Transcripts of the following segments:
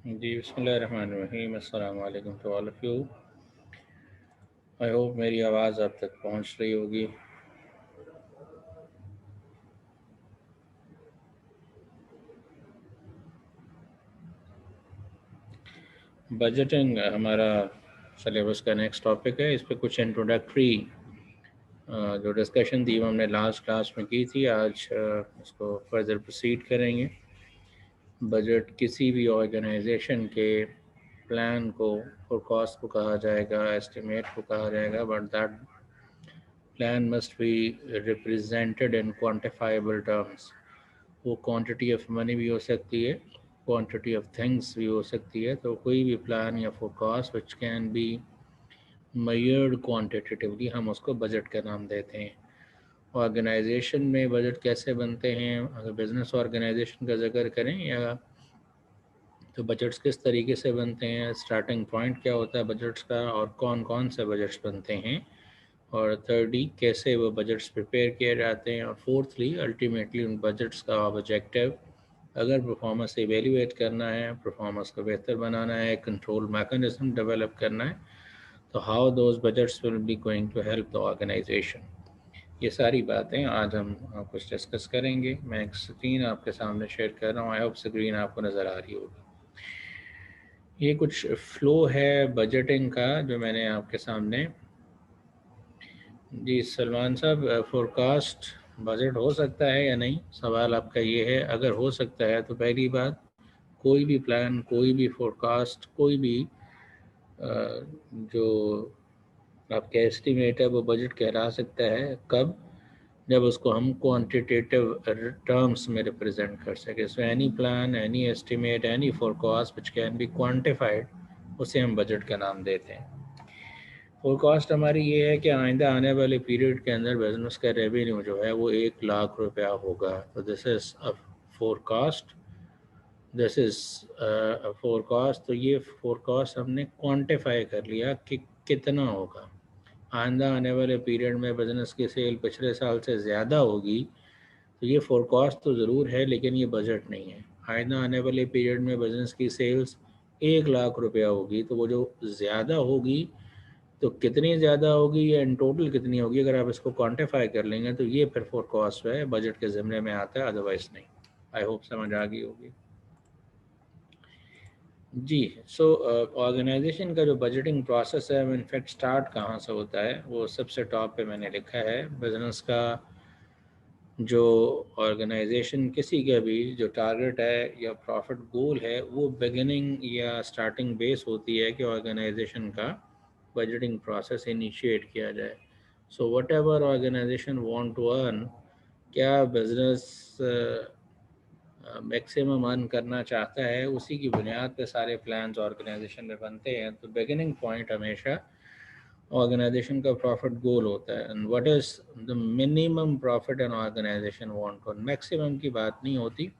जी बिस्मिल्लाहिर्रहमानिर्रहीम। अस्सलाम वालेकुम to all of you. I hope मेरी आवाज़ आप तक पहुंच रही होगी। बजटिंग हमारा सिलेबस का नेक्स्ट टॉपिक है। इस पे कुछ इंट्रोडक्टरी जो डिस्कशन थी वो हमने लास्ट क्लास में की थी। आज इसको फर्दर प्रोसीड करेंगे। बजट किसी भी ऑर्गेनाइजेशन के प्लान को फोरकास्ट को कहा जाएगा, एस्टिमेट को कहा जाएगा, but that plan must be represented in quantifiable terms. वो क्वांटिटी ऑफ मनी भी हो सकती है, क्वांटिटी ऑफ थिंग्स भी हो सकती है। तो कोई भी प्लान या forecast which can be measured quantitatively हम उसको बजट का नाम देते हैं। ऑर्गेनाइजेशन में बजट कैसे बनते हैं, अगर बिज़नेस ऑर्गेनाइजेशन का जिक्र करें या तो बजट्स किस तरीके से बनते हैं, स्टार्टिंग पॉइंट क्या होता है बजट्स का और कौन कौन से बजट्स बनते हैं, और thirdly कैसे वो बजट्स प्रिपेयर किए जाते हैं, और फोर्थली अल्टीमेटली उन बजट्स का ऑब्जेक्टिव अगर परफॉर्मेंस एवेल्यूएट करना है, परफॉर्मेंस को बेहतर बनाना है, कंट्रोल मैकेनिज्म डेवलप करना है, तो how those budgets will be going to help the organisation. ये सारी बातें आज हम कुछ डिस्कस करेंगे। मैं एक स्क्रीन आपके सामने शेयर कर रहा हूँ। आई होप स्क्रीन आपको नज़र आ रही होगी। ये कुछ फ्लो है बजटिंग का जो मैंने आपके सामने। जी सलमान साहब, फोरकास्ट बजट हो सकता है या नहीं, सवाल आपका ये है। अगर हो सकता है तो पहली बात, कोई भी प्लान, कोई भी फोरकास्ट, कोई भी जो आपका एस्टिमेट है वो बजट कहला सकता है। कब? जब उसको हम क्वांटिटेटिव टर्म्स में रिप्रेजेंट कर सके। So any plan, any estimate, any forecast which can be quantified, उसे हम बजट का नाम देते हैं। फोरकास्ट हमारी ये है कि आइंदा आने वाले पीरियड के अंदर बिजनेस का रेवेन्यू जो है वो 1 लाख रुपया होगा। तो this is a forecast, this is a forecast. तो ये फोरकास्ट हमने क्वांटिफाई कर लिया कि कितना होगा। आइंदा आने वाले पीरियड में बिज़नेस की सेल पिछले साल से ज़्यादा होगी, तो ये फोरकास्ट तो ज़रूर है लेकिन ये बजट नहीं है। आइंदा आने वाले पीरियड में बिज़नेस की सेल्स 1 लाख रुपया होगी, तो वो जो ज़्यादा होगी तो कितनी ज़्यादा होगी या इन टोटल कितनी होगी, अगर आप इसको क्वांटिफाई कर लेंगे तो ये फिर फोरकास्ट है, बजट के ज़िम्मे में आता है, अदरवाइज़ नहीं। आई होप समझ आ गई होगी। जी। सो ऑर्गेनाइजेशन का जो बजटिंग प्रोसेस है वो इनफैक्ट स्टार्ट कहाँ से होता है, वो सबसे टॉप पे मैंने लिखा है। बिज़नेस का जो ऑर्गेनाइजेशन किसी का भी जो टारगेट है या प्रॉफिट गोल है, वो बिगिनिंग या स्टार्टिंग बेस होती है कि ऑर्गेनाइजेशन का बजटिंग प्रोसेस इनिशिएट किया जाए। So whatever organisation want to earn, क्या बिज़नेस मैक्सिमम अर्न करना चाहता है, उसी की बुनियाद पे सारे प्लान्स ऑर्गेनाइजेशन में बनते हैं। तो बिगिनिंग पॉइंट हमेशा ऑर्गेनाइजेशन का प्रॉफिट गोल होता है। And what is the minimum profit an organisation want to, maximum की बात नहीं होती,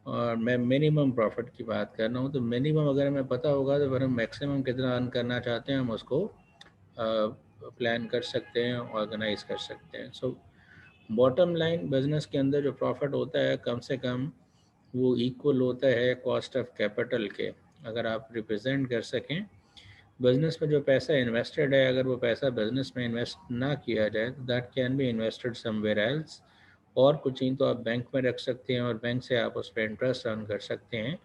और मैं मिनिमम प्रॉफिट की बात कर रहा हूँ। तो मिनिमम अगर हमें पता होगा तो फिर हम मैक्सिमम कितना अर्न करना चाहते हैं हम उसको प्लान कर सकते हैं, ऑर्गेनाइज कर सकते हैं। सो बॉटम लाइन, बिजनेस के अंदर जो प्रॉफिट होता है कम से कम वो इक्वल होता है कॉस्ट ऑफ कैपिटल के। अगर आप रिप्रेजेंट कर सकें बिजनेस में जो पैसा इन्वेस्टेड है, अगर वो पैसा बिजनेस में इन्वेस्ट ना किया जाए तो that can be invested somewhere else. और कुछ नहीं तो आप बैंक में रख सकते हैं और बैंक से आप उस पर इंटरेस्ट अर्न कर सकते हैं।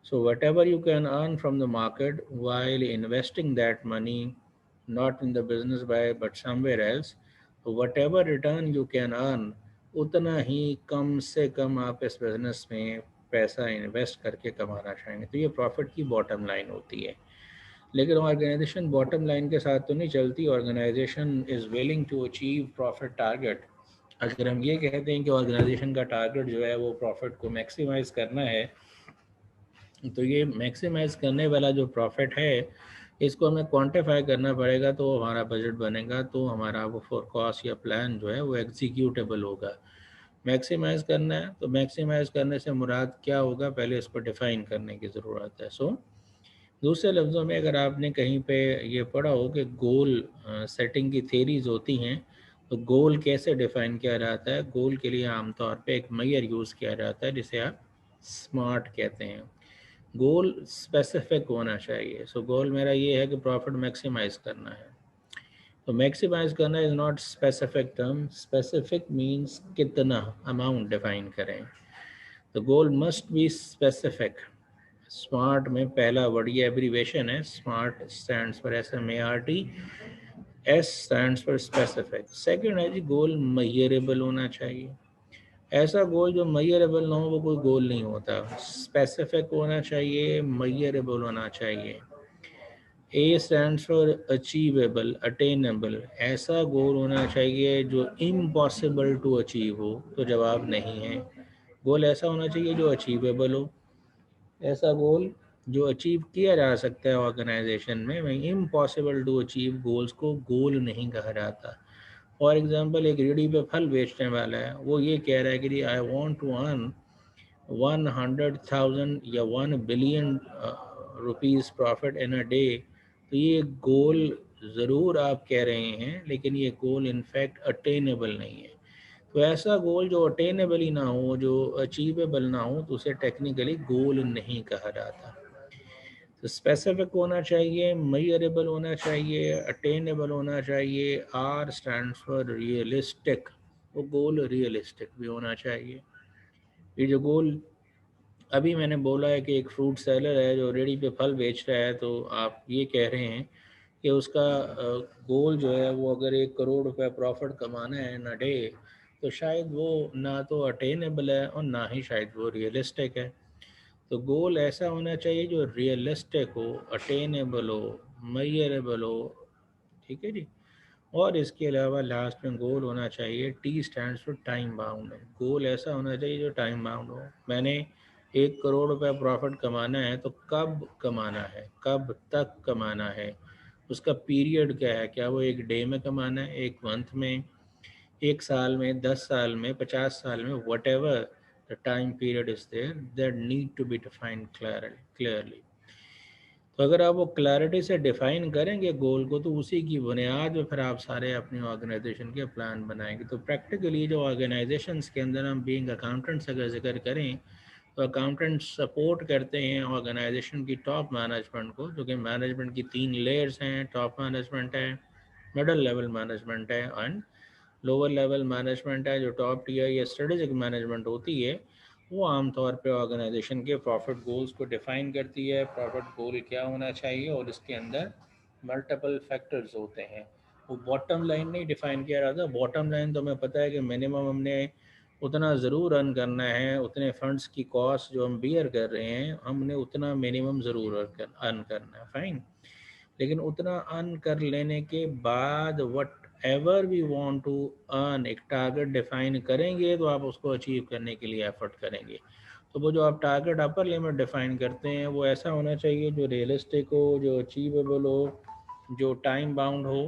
So whatever you can earn from the market while investing that money not in the business by but somewhere else, तो whatever return you can earn, उतना ही कम से कम आप इस बिज़नेस में पैसा इन्वेस्ट करके कमाना चाहेंगे। तो ये प्रॉफिट की बॉटम लाइन होती है। लेकिन ऑर्गेनाइजेशन बॉटम लाइन के साथ तो नहीं चलती। Organisation is willing to achieve profit target. अगर हम ये कहते हैं कि ऑर्गेनाइजेशन का टारगेट जो है वो प्रॉफिट को मैक्सिमाइज़ करना है, तो ये मैक्सिमाइज़ करने वाला जो प्रॉफिट है इसको हमें क्वांटिफाई करना पड़ेगा। तो हमारा बजट बनेगा, तो हमारा वो फोरकास्ट या प्लान जो है वो एग्जीक्यूटेबल होगा। मैक्सिमाइज़ करना है तो मैक्सिमाइज़ करने से मुराद क्या होगा, पहले इसको डिफ़ाइन करने की ज़रूरत है। सो दूसरे लफ्ज़ों में अगर आपने कहीं पे ये पढ़ा हो कि गोल सेटिंग की थेरीज़ होती हैं, तो गोल कैसे डिफ़ाइन किया जाता है, गोल के लिए आमतौर पे एक मेजर यूज़ किया जाता है जिसे आप स्मार्ट कहते हैं। गोल स्पेसिफिक होना चाहिए। सो गोल मेरा ये है कि प्रॉफिट मैक्सिमाइज करना है। तो मैक्सिमाइज करना is not specific term. Specific means कितना अमाउंट डिफाइन करें। तो गोल मस्ट बी स्पेसिफिक। स्मार्ट में पहला वर्ड ये एब्रीवेशन है, smart stands for SMART, S stands for specific. Second है जी गोल मेजरेबल होना चाहिए। ऐसा गोल जो मेजरेबल ना हो वो कोई गोल नहीं होता। स्पेसिफिक होना चाहिए, मेजरेबल होना चाहिए। ए स्टैंड्स फॉर अचीवेबल, अटेनेबल। ऐसा गोल होना चाहिए जो इम्पॉसिबल टू अचीव हो, तो जवाब नहीं है। गोल ऐसा होना चाहिए जो अचीवेबल हो। ऐसा गोल जो अचीव किया जा सकता है ऑर्गेनाइजेशन में, इम्पॉसिबल टू अचीव गोल्स को गोल नहीं कहा जाता। फॉर एग्जांपल, एक रेडी पे फल बेचने वाला है, वो ये कह रहा है कि आई वांट टू अर्न 100,000 या 1 billion rupees profit in a day. तो ये गोल ज़रूर आप कह रहे हैं, लेकिन ये गोल इनफैक्ट अटेनेबल नहीं है। तो ऐसा गोल जो अटेनेबल ही ना हो, जो अचीवेबल ना हो, तो उसे टेक्निकली गोल नहीं कहा जाता। तो स्पेसिफिक होना चाहिए, मेजरेबल होना चाहिए, अटेनेबल होना चाहिए। R stands for realistic. वो गोल रियलिस्टिक भी होना चाहिए। ये जो गोल अभी मैंने बोला है कि एक फ्रूट सेलर है जो रेडी पे फल बेच रहा है, तो आप ये कह रहे हैं कि उसका गोल जो है वो अगर 1 करोड़ रुपए प्रॉफिट कमाना है इन अ डे, तो शायद वो ना तो अटेनेबल है और ना ही शायद वो रियलिस्टिक है। तो गोल ऐसा होना चाहिए जो रियलिस्टिक हो, अटेनेबल हो, मेजरेबल हो। ठीक है जी। और इसके अलावा लास्ट में गोल होना चाहिए, T stands for time bound. Goal ऐसा होना चाहिए जो टाइम बाउंड हो। मैंने 1 करोड़ रुपए प्रॉफिट कमाना है, तो कब कमाना है, कब तक कमाना है, उसका पीरियड क्या है। क्या वो एक डे में कमाना है, एक मंथ में, 1 साल में, 10 साल में, 50 साल में, whatever the time period is there, that need to be defined clearly. तो अगर आप वो क्लैरिटी से डिफाइन करेंगे गोल को, तो उसी की बुनियाद पे फिर आप सारे अपनी ऑर्गेनाइजेशन के प्लान बनाएंगे। तो प्रैक्टिकली जो ऑर्गेनाइजेशंस के अंदर हम बीइंग अकाउंटेंट्स अगर जिक्र करें, तो अकाउंटेंट सपोर्ट करते हैं ऑर्गेनाइजेशन की टॉप मैनेजमेंट को, जो कि मैनेजमेंट की 3 लेयर्स हैं। टॉप मैनेजमेंट है, मिडल लेवल मैनेजमेंट है, एंड लोअर लेवल मैनेजमेंट है। जो टॉप टीयर या स्ट्रेटेजिक मैनेजमेंट होती है, वो आमतौर पे ऑर्गेनाइजेशन के प्रॉफिट गोल्स को डिफाइन करती है। प्रॉफिट गोल क्या होना चाहिए, और इसके अंदर मल्टीपल फैक्टर्स होते हैं। वो बॉटम लाइन नहीं डिफाइन किया जाता। बॉटम लाइन तो हमें पता है कि मिनिमम हमने उतना ज़रूर अर्न करना है, उतने फंड्स की कॉस्ट जो हम बियर कर रहे हैं, हमने उतना मिनिमम ज़रूर अर्न करना है, फाइन। लेकिन उतना अर्न कर लेने के बाद whatever we want to earn, एक टारगेट डिफाइन करेंगे, तो आप उसको अचीव करने के लिए एफर्ट करेंगे। तो वो जो आप टारगेट अपर लिमिट डिफाइन करते हैं, वो ऐसा होना चाहिए जो रियलिस्टिक हो, जो अचीवेबल हो, जो टाइम बाउंड हो।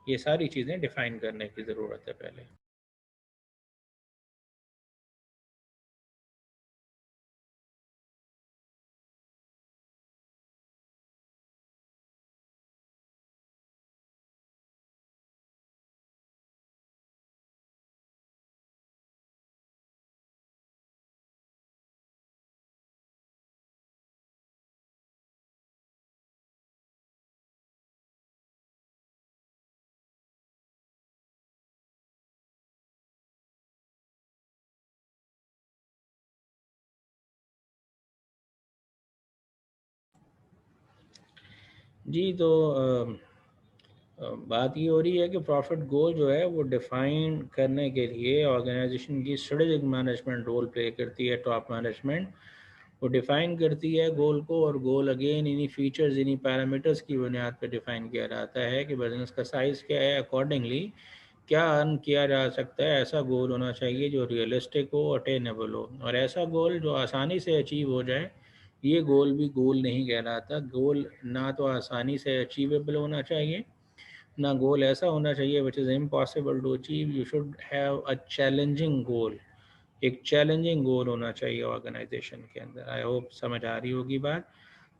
ये सारी चीज़ें डिफाइन करने की ज़रूरत है पहले। जी, तो बात ये हो रही है कि प्रॉफिट गोल जो है वो डिफाइन करने के लिए ऑर्गेनाइजेशन की स्ट्रेटेजिक मैनेजमेंट रोल प्ले करती है। टॉप मैनेजमेंट वो डिफाइन करती है गोल को, और गोल अगेन इन्हीं फीचर्स, इन्हीं पैरामीटर्स की बुनियाद पर डिफाइन किया जाता है कि बिजनेस का साइज़ क्या है, अकॉर्डिंगली क्या अर्न किया जा सकता है। ऐसा गोल होना चाहिए जो रियलिस्टिक हो, अटेनेबल हो, और ऐसा गोल जो आसानी से अचीव हो जाए, ये गोल भी गोल नहीं कहलाता। गोल ना तो आसानी से अचीवेबल होना चाहिए, ना गोल ऐसा होना चाहिए which is impossible to achieve. You should have a challenging goal. एक चैलेंजिंग गोल होना चाहिए ऑर्गेनाइजेशन के अंदर। आई होप समझ आ रही होगी बात।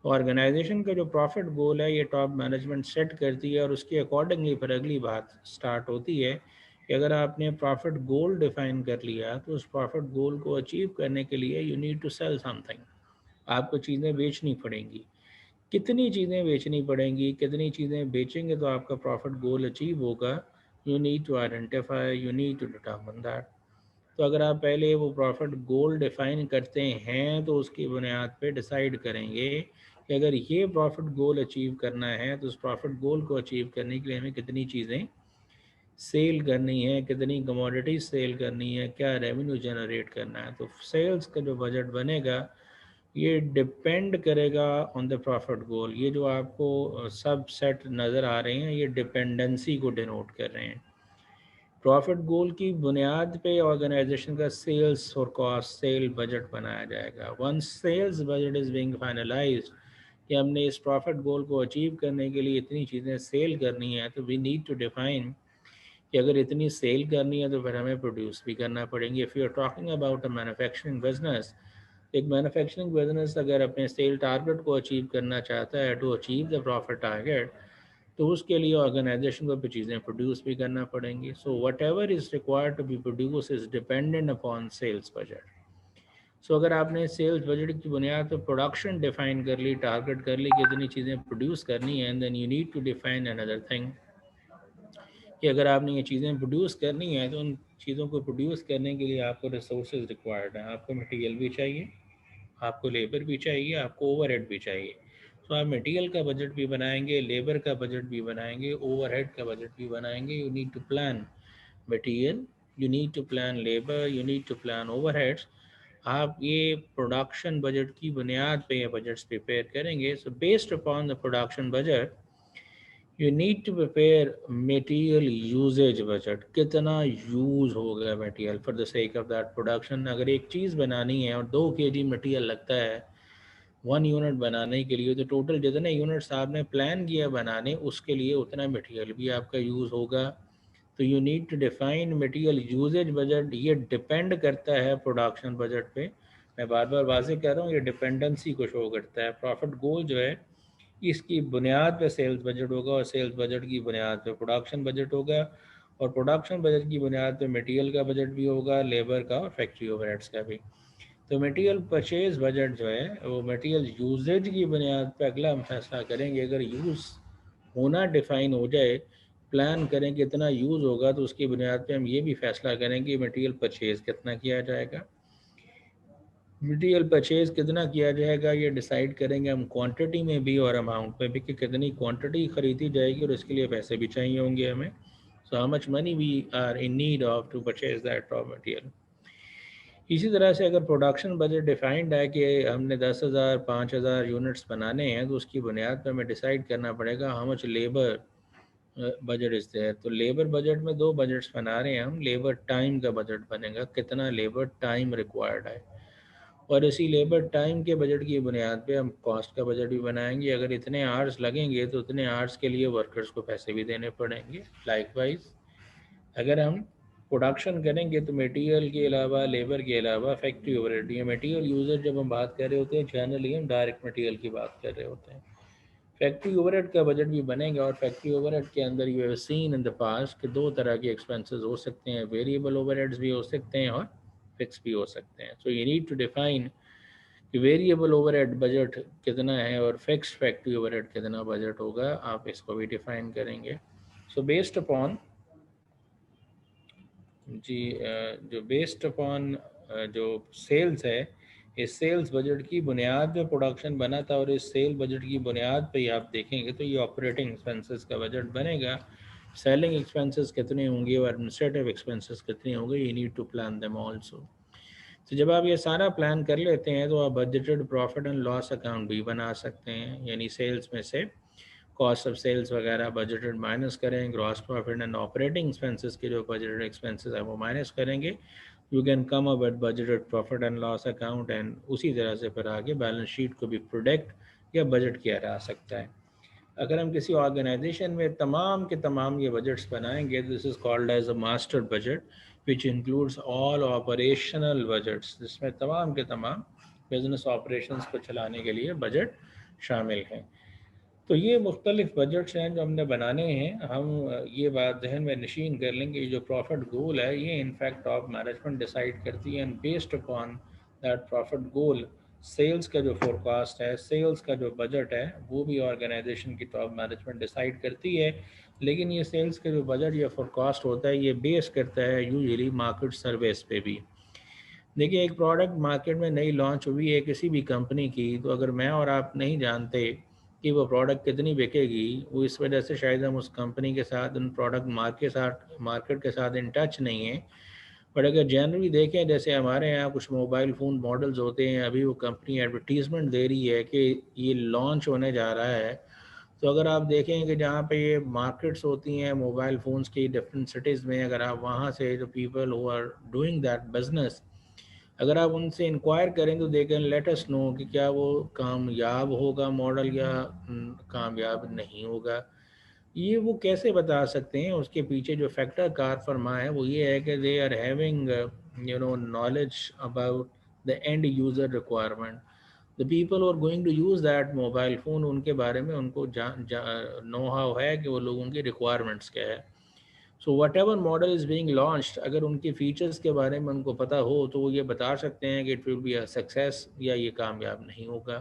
ऑर्गेनाइजेशन का जो प्रॉफिट गोल है, ये टॉप मैनेजमेंट सेट करती है, और उसके अकॉर्डिंगली फिर अगली बात स्टार्ट होती है कि अगर आपने प्रॉफिट गोल डिफाइन कर लिया, तो उस प्रॉफिट गोल को अचीव करने के लिए you need to sell something. आपको चीज़ें बेचनी पड़ेंगी। कितनी चीज़ें बेचनी पड़ेंगी, कितनी चीज़ें बेचेंगे तो आपका प्रॉफिट गोल अचीव होगा, you need to identify, you need to determine that. तो अगर आप पहले वो प्रॉफिट गोल डिफाइन करते हैं तो उसकी बुनियाद पे डिसाइड करेंगे कि अगर ये प्रॉफिट गोल अचीव करना है तो उस प्रॉफिट गोल को अचीव करने के लिए हमें कितनी चीज़ें सेल करनी है, कितनी कमोडिटीज सेल करनी है, क्या रेवेन्यू जनरेट करना है। तो सेल्स का जो बजट बनेगा ये डिपेंड करेगा ऑन द प्रॉफिट गोल। ये जो आपको सब सेट नज़र आ रहे हैं ये डिपेंडेंसी को डिनोट कर रहे हैं। प्रॉफिट गोल की बुनियाद पे ऑर्गेनाइजेशन का सेल्स और कॉस्ट सेल बजट बनाया जाएगा। Once sales budget is being finalised कि हमने इस प्रॉफिट गोल को अचीव करने के लिए इतनी चीज़ें सेल करनी है, तो वी नीड टू डिफाइन कि अगर इतनी सेल करनी है तो फिर हमें प्रोड्यूस भी करना पड़ेंगे। If you are talking about a manufacturing business, एक मैन्युफैक्चरिंग बिजनेस अगर अपने सेल टारगेट को अचीव करना चाहता है to achieve the profit target, तो उसके लिए ऑर्गेनाइजेशन को भी चीज़ें प्रोड्यूस भी करना पड़ेंगी। So whatever is required to be produce is dependent upon sales budget. So अगर आपने सेल्स बजट की बुनियाद पर प्रोडक्शन डिफाइन कर ली, टारगेट कर ली कि इतनी चीज़ें प्रोड्यूस करनी है, and then you need to define another thing कि अगर आपने ये चीज़ें प्रोड्यूस करनी है तो उन चीज़ों को प्रोड्यूस करने के लिए आपको रिसोर्सेज रिक्वायर्ड हैं। आपको मटेरियल भी चाहिए, आपको लेबर भी चाहिए, आपको ओवरहेड भी चाहिए। तो आप मटेरियल का बजट भी बनाएंगे, लेबर का बजट भी बनाएंगे, ओवरहेड का बजट भी बनाएंगे। You need to plan material, you need to plan labour, you need to plan overheads. आप ये प्रोडक्शन बजट की बुनियाद पे ये बजट्स प्रिपेयर करेंगे। So based upon the production budget you need to prepare material usage budget. कितना use होगा material for the sake of that production. अगर एक चीज़ बनानी है और 2 kg मटेरियल लगता है 1 यूनिट बनाने के लिए, तो टोटल जितने यूनिट्स आपने प्लान किया बनाने उसके लिए उतना मटेरियल भी आपका यूज़ होगा। तो you need to define material usage budget. ये डिपेंड करता है प्रोडक्शन बजट पे। मैं बार बार वाज़ेह कर रहा हूँ, ये डिपेंडेंसी को शो करता है। प्रॉफिट गोल जो है इसकी बुनियाद पे सेल्स बजट होगा और सेल्स बजट की बुनियाद पे प्रोडक्शन बजट होगा और प्रोडक्शन बजट की बुनियाद पे मटेरियल का बजट भी होगा, लेबर का और फैक्ट्री ओवरहेड्स का भी। तो मटेरियल परचेज बजट जो है वो मटेरियल यूजेज की बुनियाद पे अगला हम फैसला करेंगे। अगर यूज़ होना डिफाइन हो जाए, प्लान करें कितना यूज़ होगा, तो उसकी बुनियाद पे हम ये भी फैसला करेंगे मटेरियल परचेज कितना किया जाएगा। मटेरियल परचेज कितना किया जाएगा ये डिसाइड करेंगे हम क्वांटिटी में भी और अमाउंट में भी कि कितनी क्वांटिटी खरीदी जाएगी और इसके लिए पैसे भी चाहिए होंगे हमें। So how much money we are in need of to purchase that raw material. इसी तरह से अगर प्रोडक्शन बजट डिफाइंड है कि हमने 10,000 5,000 यूनिट्स बनाने हैं, तो उसकी बुनियाद पर हमें डिसाइड करना पड़ेगा how much labour budget is there. तो लेबर बजट में 2 बजट्स बना रहे हैं हम। लेबर टाइम का बजट बनेगा, कितना लेबर टाइम रिक्वायर्ड है, और इसी लेबर टाइम के बजट की बुनियाद पे हम कॉस्ट का बजट भी बनाएंगे। अगर इतने आवर्स लगेंगे तो उतने आवर्स के लिए वर्कर्स को पैसे भी देने पड़ेंगे। लाइकवाइज अगर हम प्रोडक्शन करेंगे तो मटेरियल के अलावा, लेबर के अलावा फैक्ट्री ओवरहेड, ये मटेरियल यूजर जब हम बात कर रहे होते हैं जनरली हम डायरेक्ट मटेरियल की बात कर रहे होते हैं। फैक्ट्री ओवरहेड का बजट भी बनेगा और फैक्ट्री ओवरहेड के अंदर you have seen in the past कि 2 तरह के एक्सपेंसेस हो सकते हैं, वेरिएबल ओवरहेड्स भी हो सकते हैं और फिक्स भी हो सकते हैं। So you need to define कि वेरिएबल ओवरहेड बजट कितना है और फिक्स्ड फैक्ट्री ओवरहेड कितना बजट होगा, आप इसको भी डिफाइन करेंगे। सो बेस्ड अपॉन जी जो बेस्ड अपॉन जो सेल्स है, इस सेल्स बजट की बुनियाद पे प्रोडक्शन बना था और इस सेल बजट की बुनियाद पे ही आप देखेंगे तो ये ऑपरेटिंग एक्सपेंसेस का बजट बनेगा। सेलिंग एक्सपेंसेस कितने होंगे और एडमिनिस्ट्रेटिव एक्सपेंसेस कितने होंगे, you need to plan them also. तो जब आप ये सारा प्लान कर लेते हैं तो आप budgeted profit and loss account भी बना सकते हैं। यानी सेल्स में से कॉस्ट ऑफ सेल्स वगैरह बजटेड माइनस करें, gross profit and operating expenses के जो बजटेड एक्सपेंसेस है वो माइनस करेंगे। You can come up with budgeted profit and loss account, and उसी तरह से फिर आगे बैलेंस शीट को भी प्रोडक्ट या बजट किया जा सकता है। अगर हम किसी ऑर्गेनाइजेशन में तमाम के तमाम ये बजट्स बनाएंगे, this is called as a master budget which includes all operational budgets, जिसमें तमाम के तमाम बिजनेस ऑपरेशंस को चलाने के लिए बजट शामिल हैं। तो ये मुख्तलिफ बजट्स हैं जो हमने बनाने हैं। हम ये बात जहन में नशीन कर लेंगे, जो प्रॉफिट गोल है ये इनफैक्ट टॉप मैनेजमेंट डिसाइड करती है, and based upon that profit goal sales का जो फोरकास्ट है, सेल्स का जो बजट है, वो भी ऑर्गेनाइजेशन की टॉप मैनेजमेंट डिसाइड करती है। लेकिन ये सेल्स का जो बजट या फोरकास्ट होता है, ये बेस करता है यूजुअली मार्केट सर्वेस पे भी। देखिए, एक प्रोडक्ट मार्केट में नई लॉन्च हुई है किसी भी कंपनी की, तो अगर मैं और आप नहीं जानते कि वो प्रोडक्ट कितनी बिकेगी, वो इस वजह से शायद हम उस कंपनी के साथ, उन प्रोडक्ट मार्केट के साथ इन टच नहीं है। बट अगर जनरली देखें, जैसे हमारे यहाँ कुछ मोबाइल फ़ोन मॉडल्स होते हैं, अभी वो कंपनी एडवर्टीज़मेंट दे रही है कि ये लॉन्च होने जा रहा है, तो अगर आप देखें कि जहाँ पे ये मार्केट्स होती हैं मोबाइल फ़ोन्स की डिफरेंट सिटीज़ में, अगर आप वहाँ से जो people who are doing that business, अगर आप उनसे इंक्वायर करें तो they can let us know कि क्या वो कामयाब होगा मॉडल या कामयाब नहीं होगा। ये वो कैसे बता सकते हैं? उसके पीछे जो फैक्टर कार फरमा है वो ये है कि they are having knowledge about the end user requirement. The people are going to use that mobile phone, उनके बारे में उनको नो हाउ है कि वो लोगों की रिक्वायरमेंट्स क्या है। So what ever model is being launched, अगर उनके फीचर्स के बारे में उनको पता हो तो वो ये बता सकते हैं कि it will be a success या ये कामयाब नहीं होगा।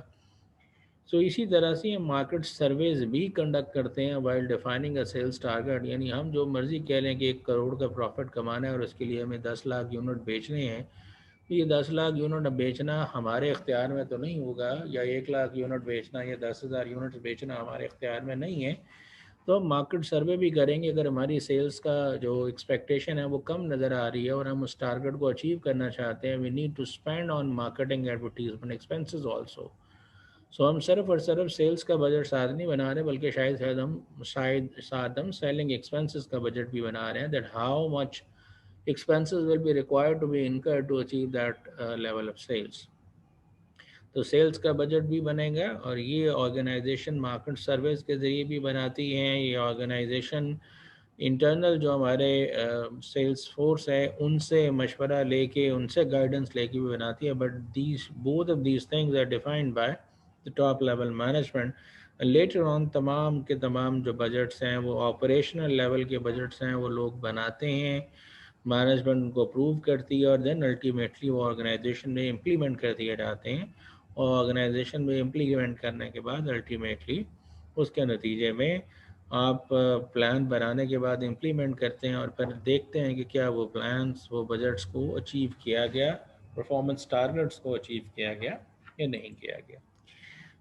सो इसी तरह से हम मार्केट सर्वेज भी कंडक्ट करते हैं while defining a sales target. यानी हम जो मर्ज़ी कह लें कि 1 करोड़ का प्रॉफिट कमाना है और उसके लिए हमें 10 लाख यूनिट बेचने हैं, तो ये 10 लाख यूनिट बेचना हमारे इख्तियार में तो नहीं होगा, या 1 लाख यूनिट बेचना या 10,000 यूनिट बेचना हमारे इख्तियार में नहीं है। तो हम मार्केट सर्वे भी करेंगे। अगर हमारी सेल्स का जो एक्सपेक्टेशन है वो कम नज़र आ रही है और हम उस टारगेट को अचीव करना चाहते हैं, we need to spend on marketing advertisement expenses also. So हम सिर्फ और सिर्फ सेल्स का बजट साथ नहीं बना रहे, बल्कि शायद साथ हम सेलिंग एक्सपेंसेस का बजट भी बना रहे हैं, that how much expenses will be required to be incurred to achieve that level of sales। तो सेल्स का बजट भी बनेगा, और ये ऑर्गेनाइजेशन मार्केट सर्विस के ज़रिए भी बनाती हैं। ये ऑर्गेनाइजेशन इंटरनल जो हमारे सेल्स फोर्स है उनसे मशवरा लेके, उनसे गाइडेंस लेके भी बनाती है। But these both of these things are defined by the top level management. Later on तमाम के तमाम जो बजट्स हैं वो ऑपरेशनल लेवल के बजट्स हैं, वो लोग बनाते हैं, मैनेजमेंट उनको अप्रूव करती है, और देन अल्टीमेटली वो ऑर्गेनाइजेशन में इम्प्लीमेंट कर दिए जाते हैं। और ऑर्गेनाइजेशन में इम्प्लीमेंट करने के बाद अल्टीमेटली उसके नतीजे में आप प्लान बनाने के बाद इम्प्लीमेंट करते हैं, और फिर देखते हैं कि क्या वो प्लान्स, वो बजट्स को अचीव किया गया, परफॉर्मेंस टारगेट्स को अचीव किया गया या नहीं किया गया।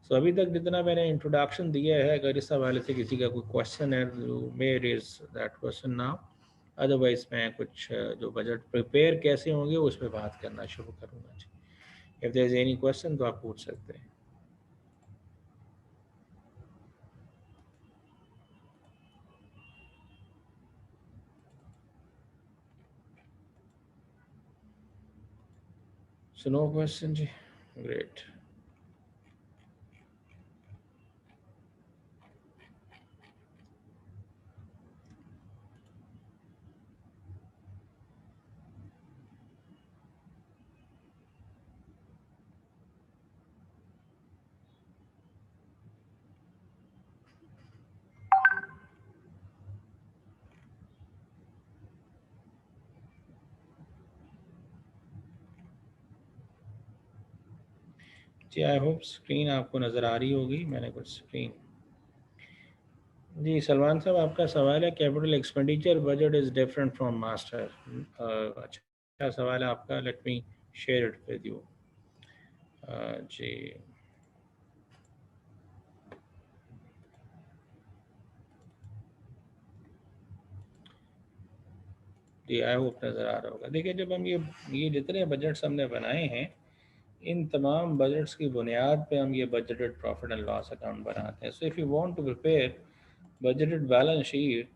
सो अभी तक जितना मैंने इंट्रोडक्शन दिया है, अगर इस हवाले से किसी का कोई क्वेश्चन है तो may raise that question now. Otherwise मैं कुछ जो बजट प्रिपेयर कैसे होंगे उस पर बात करना शुरू करूँगा जी। If there is any question तो आप पूछ सकते हैं। सो नो क्वेश्चन जी, ग्रेट। जी आई होप स्क्रीन आपको नज़र आ रही होगी। मैंने कुछ स्क्रीन जी, सलमान साहब आपका सवाल है capital expenditure budget is different from master. अच्छा सवाल है आपका, let me share it with you. जी जी आई होप नज़र आ रहा होगा। देखिए, जब हम ये जितने बजट्स हमने बनाए हैं, इन तमाम बजट्स की बुनियाद पे हम ये budgeted profit and loss account बनाते हैं। So if you want to prepare budgeted balance sheet,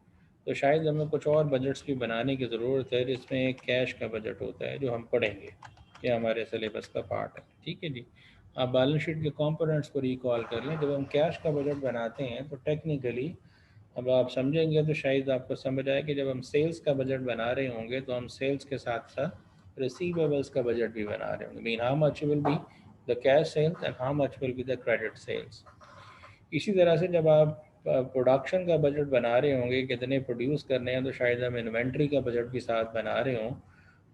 तो शायद हमें कुछ और बजट्स भी बनाने की ज़रूरत है, जिसमें एक कैश का बजट होता है जो हम पढ़ेंगे, ये हमारे सिलेबस का पार्ट है। ठीक है जी। आप बैलेंस शीट के कंपोनेंट्स को रिकॉल कर लें। जब हम कैश का बजट बनाते हैं तो टेक्निकली, अब आप समझेंगे तो शायद आपको समझ आए कि जब हम सेल्स का बजट बना रहे होंगे तो हम सेल्स के साथ साथ रिसीवेबल्स का बजट भी बना रहे होंगे। Mean how much will be the cash sales and how much will be the credit sales. इसी तरह से जब आप प्रोडक्शन का बजट बना रहे होंगे, कितने प्रोड्यूस करने हैं, तो शायद हम इन्वेंट्री का बजट भी साथ बना रहे हों।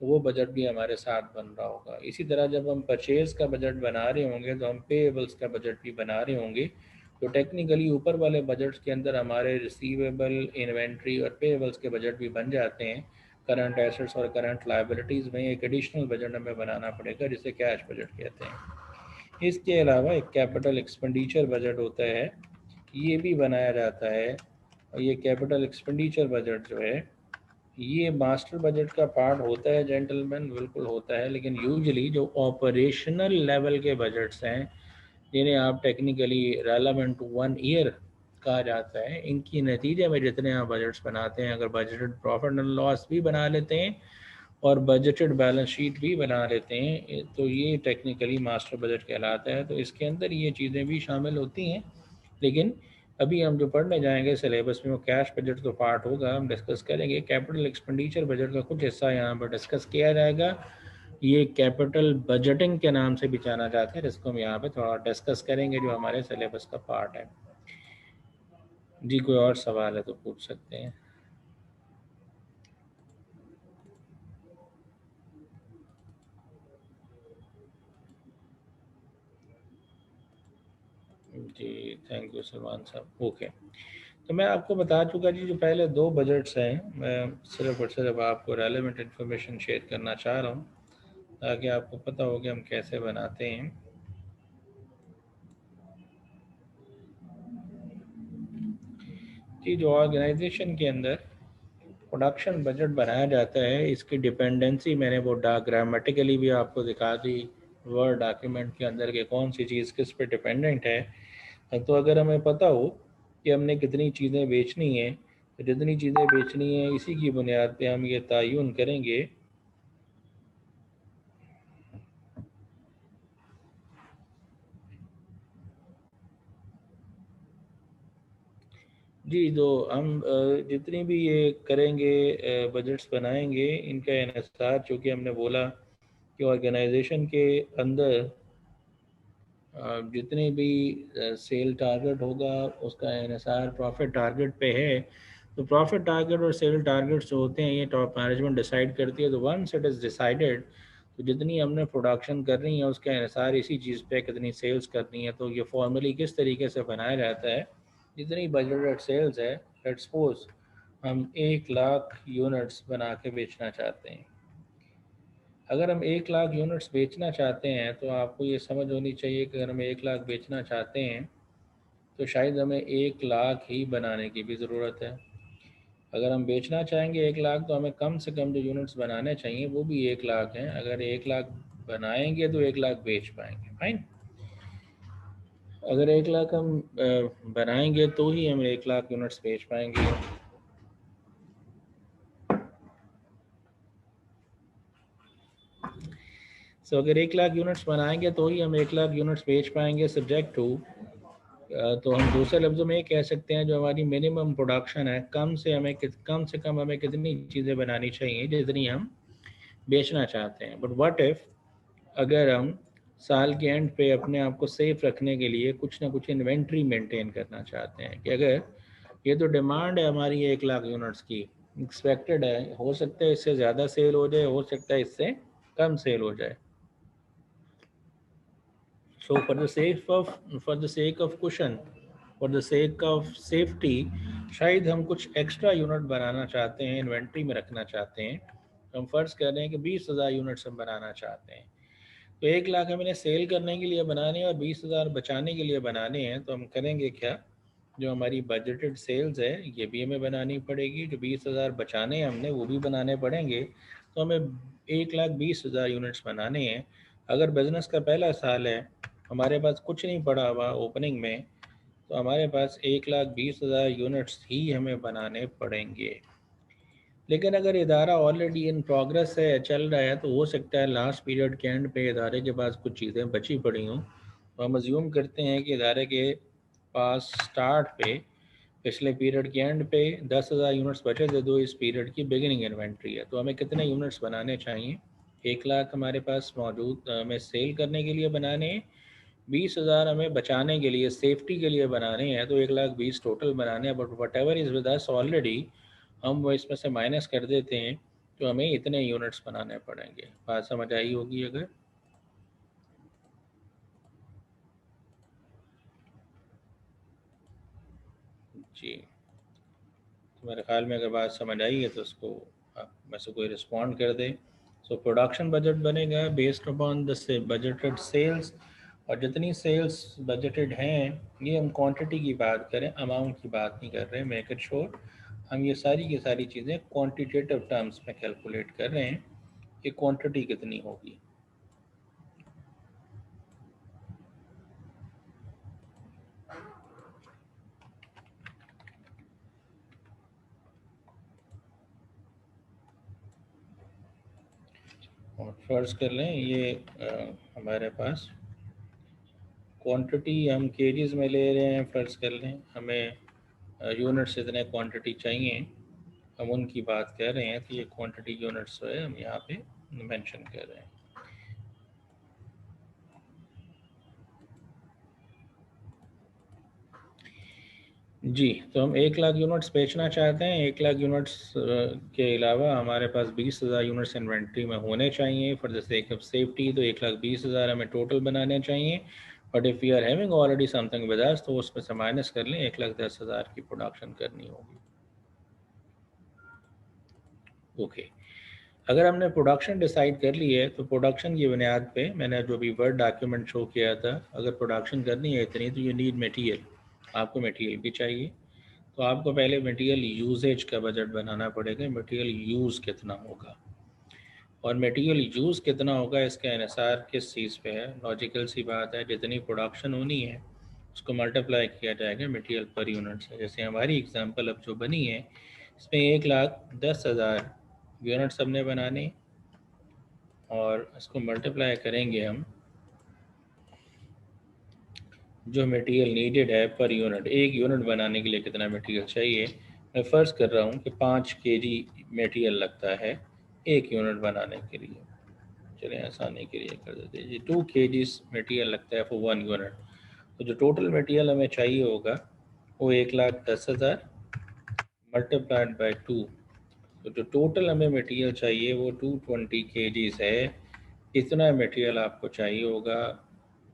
वो बजट भी हमारे साथ बन रहा होगा। इसी तरह जब हम परचेज़ का बजट बना रहे होंगे तो हम पेएबल्स का बजट भी बना रहे होंगे। तो टेक्निकली ऊपर वाले बजट्स के अंदर हमारे रिसीवेबल, इन्वेंट्री और पेएबल्स के बजट भी बन जाते हैं। करंट एसेट्स और करंट लायबिलिटीज़ में एक एडिशनल बजट हमें बनाना पड़ेगा जिसे कैश बजट कहते हैं। इसके अलावा एक कैपिटल एक्सपेंडिचर बजट होता है, ये भी बनाया जाता है। और ये कैपिटल एक्सपेंडिचर बजट जो है ये मास्टर बजट का पार्ट होता है जेंटलमैन, बिल्कुल होता है। लेकिन यूजुअली जो ऑपरेशनल लेवल के बजट्स हैं जिन्हें आप टेक्निकली रेलेवेंट 1 ईयर कहा जाता है, इनकी नतीजे में जितने आप बजट्स बनाते हैं, अगर बजटेड प्रॉफिट एंड लॉस भी बना लेते हैं और बजटेड बैलेंस शीट भी बना लेते हैं, तो ये टेक्निकली मास्टर बजट कहलाता है। तो इसके अंदर ये चीज़ें भी शामिल होती हैं। लेकिन अभी हम जो पढ़ने जाएंगे सिलेबस में वो कैश बजट तो पार्ट होगा, हम डिस्कस करेंगे। कैपिटल एक्सपेंडिचर बजट का कुछ हिस्सा यहाँ पर डिस्कस किया जाएगा। ये कैपिटल बजटिंग के नाम से भी जाना जाता है, जिसको हम यहाँ पे थोड़ा डिस्कस करेंगे, जो हमारे सिलेबस का पार्ट है। जी कोई और सवाल है तो पूछ सकते हैं। जी थैंक यू सलमान साहब। ओके, तो मैं आपको बता चुका जी, जो पहले 2 बजट्स हैं, मैं सिर्फ और सिर्फ आपको रेलेवेंट इन्फॉर्मेशन शेयर करना चाह रहा हूँ ताकि आपको पता हो कि हम कैसे बनाते हैं। जी, जो ऑर्गेनाइजेशन के अंदर प्रोडक्शन बजट बनाया जाता है, इसकी डिपेंडेंसी मैंने वो ग्रामेटिकली भी आपको दिखा दी वर्ड डॉक्यूमेंट के अंदर के कौन सी चीज़ किस पे डिपेंडेंट है। तो अगर हमें पता हो कि हमने कितनी चीज़ें बेचनी है, तो जितनी चीज़ें बेचनी है इसी की बुनियाद पे हम ये तयन करेंगे। जी, तो हम जितनी भी ये करेंगे, बजट्स बनाएंगे, इनका इन्हिसार चूँकि हमने बोला कि ऑर्गेनाइजेशन के अंदर जितने भी सेल टारगेट होगा उसका इन्हिसार प्रॉफिट टारगेट पे है। तो प्रॉफिट टारगेट और सेल टारगेट्स जो होते हैं ये टॉप मैनेजमेंट डिसाइड करती है। तो वंस इट इज़ डिसाइडेड, तो जितनी हमने प्रोडक्शन करनी है उसके अनुसार इसी चीज़ पे कितनी सेल्स करनी है। तो ये फॉर्मली किस तरीके से बनाया जाता है, जितनी बजटेड सेल्स है, लेट्स सपोज हम 1 लाख यूनिट्स बना के बेचना चाहते हैं। अगर हम 1 लाख यूनिट्स बेचना चाहते हैं तो आपको ये समझ होनी चाहिए कि अगर हम 1 लाख बेचना चाहते हैं तो शायद हमें 1 लाख ही बनाने की भी ज़रूरत है। अगर हम बेचना चाहेंगे 1 लाख तो हमें कम से कम जो यूनिट्स बनाने चाहिए वो भी 1 लाख हैं। अगर 1 लाख बनाएंगे तो 1 लाख बेच पाएंगे, फाइन। अगर 1 लाख हम बनाएंगे तो ही हम 1 लाख यूनिट्स बेच पाएंगे। सो अगर 1 लाख यूनिट्स बनाएंगे तो ही हम 1 लाख यूनिट्स बेच पाएंगे, सब्जेक्ट टू, तो हम दूसरे लफ्ज़ों में ये कह सकते हैं जो हमारी मिनिमम प्रोडक्शन है, कम से कम हमें कितनी चीज़ें बनानी चाहिए जितनी हम बेचना चाहते हैं। बट व्हाट इफ़ अगर हम साल के एंड पे अपने आप को सेफ रखने के लिए कुछ ना कुछ इन्वेंट्री मेंटेन करना चाहते हैं कि अगर ये तो डिमांड है हमारी 1 लाख यूनिट्स की, एक्सपेक्टेड है, हो सकता है इससे ज़्यादा सेल हो जाए, हो सकता है इससे कम सेल हो जाए। So for the sake of cushion, for the sake of safety, शायद हम कुछ एक्स्ट्रा यूनिट बनाना चाहते हैं, इन्वेंट्री में रखना चाहते हैं। हम फर्ज कर रहे हैं कि 20,000 यूनिट्स हम बनाना चाहते हैं। तो 1 लाख हमें सेल करने के लिए बनाने हैं और 20,000 बचाने के लिए बनाने हैं। तो हम करेंगे क्या, जो हमारी बजटेड सेल्स है ये भी हमें बनानी पड़ेगी, जो 20,000 बचाने हैं हमने वो भी बनाने पड़ेंगे। तो हमें 1,20,000 यूनिट्स बनाने हैं। अगर बिज़नेस का पहला साल है, हमारे पास कुछ नहीं पड़ा हुआ ओपनिंग में, तो हमारे पास 1,20,000 यूनिट्स ही हमें बनाने पड़ेंगे। लेकिन अगर इदारा ऑलरेडी इन प्रोग्रेस है, चल रहा है, तो हो सकता है लास्ट पीरियड के एंड पे इदारे के पास कुछ चीज़ें बची पड़ी हों। तो हम अज्यूम करते हैं कि इदारे के पास स्टार्ट पे पिछले पीरियड के एंड पे 10,000 यूनिट्स बचे थे, जो इस पीरियड की बिगिनिंग इन्वेंट्री है। तो हमें कितने यूनिट्स बनाने चाहिए, 1 लाख हमारे पास मौजूद हमें सेल करने के लिए बनाने हैं, 20,000 हमें बचाने के लिए, सेफ्टी के लिए बनाने हैं। तो 1,20,000 टोटल बनाने हैं। But what ever is with us already, हम वो इसमें से माइनस कर देते हैं तो हमें इतने यूनिट्स बनाने पड़ेंगे। बात समझ आई होगी अगर? जी, तो मेरे ख्याल में अगर बात समझ आई है तो उसको आप में से कोई रिस्पॉन्ड कर दे। सो प्रोडक्शन बजट बनेगा based upon the budgeted sales, और जितनी सेल्स बजटेड हैं, ये हम क्वांटिटी की बात करें, अमाउंट की बात नहीं कर रहे। मेक इट श्योर हम ये सारी की सारी चीज़ें क्वांटिटेटिव टर्म्स में कैलकुलेट कर रहे हैं कि क्वांटिटी कितनी होगी। और फ़र्ज़ कर लें ये हमारे पास क्वांटिटी हम केजीज़ में ले रहे हैं, फ़र्ज़ कर लें हमें यूनिट्स इतने क्वांटिटी चाहिए, हम उनकी बात कर रहे हैं, तो ये क्वांटिटी यूनिट्स जो है हम यहाँ पे मेंशन कर रहे हैं। जी, तो हम 1 लाख यूनिट्स बेचना चाहते हैं। 1 लाख यूनिट्स के अलावा हमारे पास 20,000 यूनिट्स इन्वेंट्री में होने चाहिए for the sake of safety. तो 1,20,000 हमें टोटल बनाने चाहिए। But if we are having already something with us, तो उसमें से माइनस कर लें, 1,10,000 की प्रोडक्शन करनी होगी। ओके, अगर हमने प्रोडक्शन डिसाइड कर ली है, तो प्रोडक्शन की बुनियाद पे मैंने जो भी वर्ड डॉक्यूमेंट शो किया था, अगर प्रोडक्शन करनी है इतनी, तो यू नीड मटेरियल, आपको मटेरियल भी चाहिए। तो आपको पहले मटेरियल यूजेज का बजट बनाना पड़ेगा, मटेरियल यूज़ कितना होगा, और मटेरियल यूज़ कितना होगा इसका इन्हिसार किस चीज़ पे है। लॉजिकल सी बात है, जितनी प्रोडक्शन होनी है उसको मल्टीप्लाई किया जाएगा मटेरियल पर यूनिट से। जैसे हमारी एग्जांपल अब जो बनी है, इसमें 1,10,000 यूनिट्स हमने बनाने, और इसको मल्टीप्लाई करेंगे हम जो मटेरियल नीडेड है पर यूनिट। एक यूनिट बनाने के लिए कितना मटेरियल चाहिए, मैं फ़र्ज़ कर रहा हूँ कि 5 केजी मटेरियल लगता है एक यूनिट बनाने के लिए। चलिए आसानी के लिए कर देते हैं जी, 2 केजीज मटेरियल लगता है फॉर 1 यूनिट। तो जो टोटल मटेरियल हमें चाहिए होगा वो 1,10,000 मल्टीप्लाइड बाई 2। तो जो टोटल हमें मटेरियल चाहिए वो 220 केजीज है। इतना मटेरियल आपको चाहिए होगा।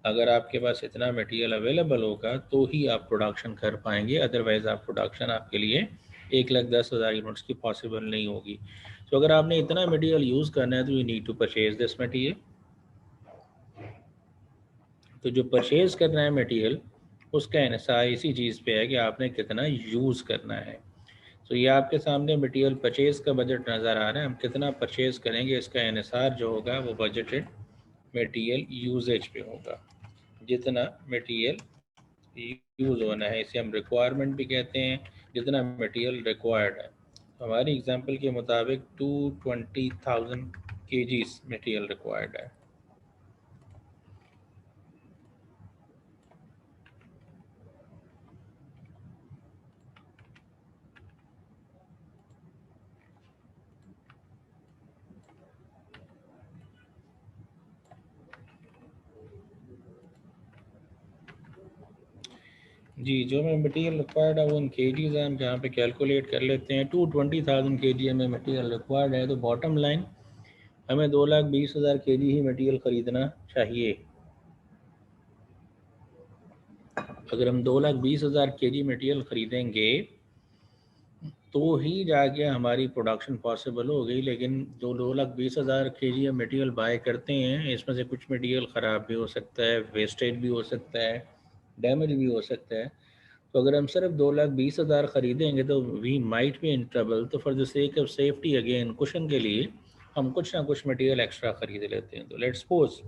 अगर आपके पास इतना मटेरियल अवेलेबल होगा तो ही आप प्रोडक्शन कर पाएंगे, अदरवाइज़ आप प्रोडक्शन आपके लिए 1,10,000 यूनिट्स की पॉसिबल नहीं होगी। तो अगर आपने इतना मटेरियल यूज़ करना है तो you need to purchase this material. तो जो परचेज़ करना है मटेरियल, उसका इन्हिसार इसी चीज़ पे है कि आपने कितना यूज़ करना है। तो ये आपके सामने मटेरियल परचेज़ का बजट नज़र आ रहा है। हम कितना परचेज़ करेंगे इसका इन्हिसार जो होगा वो बजटेड मटेरियल यूजेज पे होगा। जितना मटेरियल यूज़ होना है, इसे हम रिक्वायरमेंट भी कहते हैं, जितना मटेरियल रिक्वायर्ड है। तो हमारी एग्जांपल के मुताबिक 220,000 केजीज मटेरियल रिक्वायर्ड है। जी, जो हमें मटेरियल रिक्वायर्ड है वो इन केजीज हैं, हम यहाँ पे कैलकुलेट कर लेते हैं। 220,000 केजी हमें मटेरियल रिक्वायर्ड है। तो बॉटम लाइन हमें 2,20,000 केजी ही मटेरियल ख़रीदना चाहिए। अगर हम 2,20,000 केजी मटेरियल ख़रीदेंगे तो ही जाके हमारी प्रोडक्शन पॉसिबल होगी। लेकिन जो 2,20,000 केजी हम मटेरियल बाय करते हैं, इसमें से कुछ मटेरियल ख़राब भी हो सकता है, वेस्टेज भी हो सकता है, डैमेज भी हो सकता है। तो अगर हम सिर्फ 2,20,000 ख़रीदेंगे तो we might be in trouble. तो for the sake of safety again cushion के लिए हम कुछ ना कुछ मटेरियल एक्स्ट्रा ख़रीद लेते हैं। तो लेट्स सपोज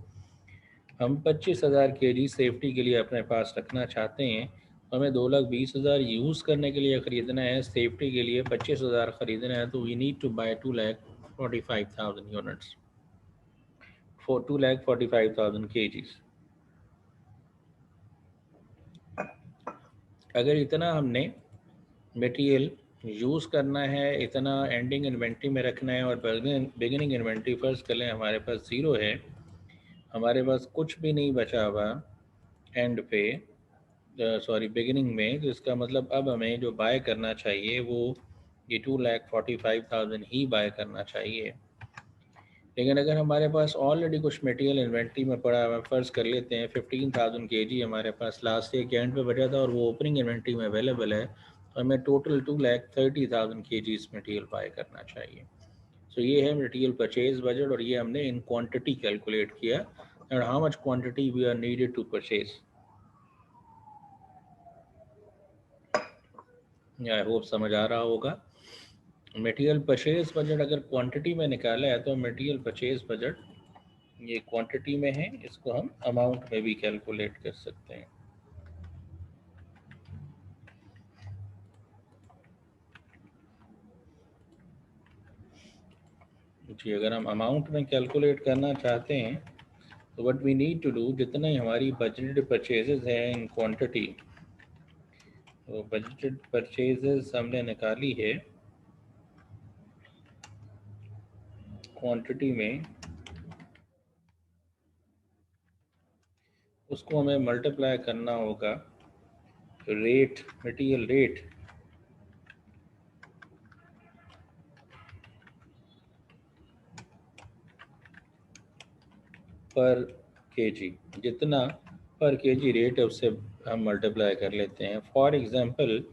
हम 25,000 केजी सेफ्टी के लिए अपने पास रखना चाहते हैं, तो हमें 2,20,000 यूज़ करने के लिए ख़रीदना है, सेफ्टी के लिए 25,000 ख़रीदना है। तो we need to buy 2,45,000 units for 2,45,000 kgs. अगर इतना हमने मटेरियल यूज़ करना है, इतना एंडिंग इन्वेंट्री में रखना है, और बिगिनिंग इन्वेंट्री फ़र्ज़ कर लें हमारे पास ज़ीरो है, हमारे पास कुछ भी नहीं बचा हुआ एंड पे, सॉरी बिगिनिंग में, तो इसका मतलब अब हमें जो बाय करना चाहिए वो ये 2,45,000 ही बाय करना चाहिए। लेकिन अगर हमारे पास ऑलरेडी कुछ मटेरियल इन्वेंट्री में पड़ा है, फ़र्ज़ कर लेते हैं 15,000 kg हमारे पास लास्ट ईयर के एंड पे बचा था और वो ओपनिंग इन्वेंट्री में अवेलेबल है, तो हमें टोटल 2,30,000 kg मटेरियल बाय करना चाहिए। सो ये है मटेरियल परचेज बजट, और ये हमने इन क्वांटिटी कैलकुलेट किया और how much quantity we are needed to purchase. I hope समझ आ रहा होगा। मटेरियल परचेज बजट अगर क्वांटिटी में निकाला है तो मटेरियल परचेज बजट ये क्वांटिटी में है, इसको हम अमाउंट में भी कैलकुलेट कर सकते हैं। जी, अगर हम अमाउंट में कैलकुलेट करना चाहते हैं तो what we need to do, जितने हमारी बजटेड परचेजेस हैं इन क्वांटिटी, तो बजटेड परचेजेस हमने निकाली है क्वांटिटी में, उसको हमें मल्टीप्लाई करना होगा रेट, मटेरियल रेट पर केजी, जितना पर केजी रेट है उससे हम मल्टीप्लाई कर लेते हैं। फॉर एग्जांपल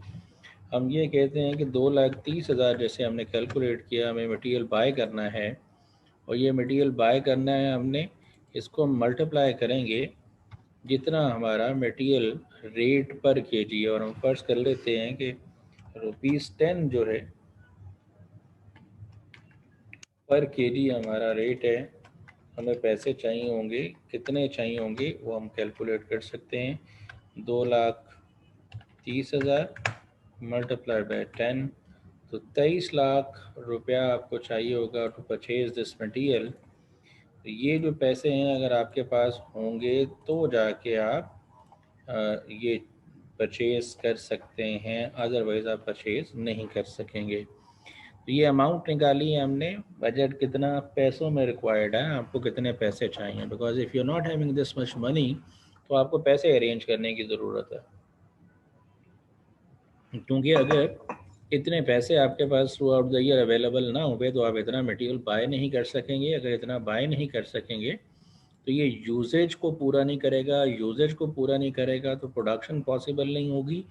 हम ये कहते हैं कि 2,30,000 जैसे हमने कैलकुलेट किया, हमें मटेरियल बाय करना है और ये मटेरियल बाय करना है हमने, इसको हम मल्टीप्लाई करेंगे जितना हमारा मटेरियल रेट पर केजी है, और हम फर्ज कर लेते हैं कि ₹10 जो है पर केजी हमारा रेट है। हमें पैसे चाहिए होंगे, कितने चाहिए होंगे वो हम कैलकुलेट कर सकते हैं। 2,30,000 मल्टीप्लाई बाय 10, तो 23 लाख रुपया आपको चाहिए होगा टू परचेज दिस मटेरियल। तो ये जो पैसे हैं अगर आपके पास होंगे तो जाके आप ये परचेज कर सकते हैं, अदरवाइज़ आप परचेज नहीं कर सकेंगे। तो ये अमाउंट निकाली है हमने, बजट कितना पैसों में रिक्वायर्ड है, आपको कितने पैसे चाहिए, because if you not having this much money तो आपको पैसे अरेंज करने की ज़रूरत है। क्योंकि अगर इतने पैसे आपके pass through out the year available ना हुए तो आप इतना मटेरियल बाय नहीं कर सकेंगे। अगर इतना बाय नहीं कर सकेंगे तो ये यूजेज को पूरा नहीं करेगा, यूजेज को पूरा नहीं करेगा तो प्रोडक्शन पॉसिबल नहीं होगी,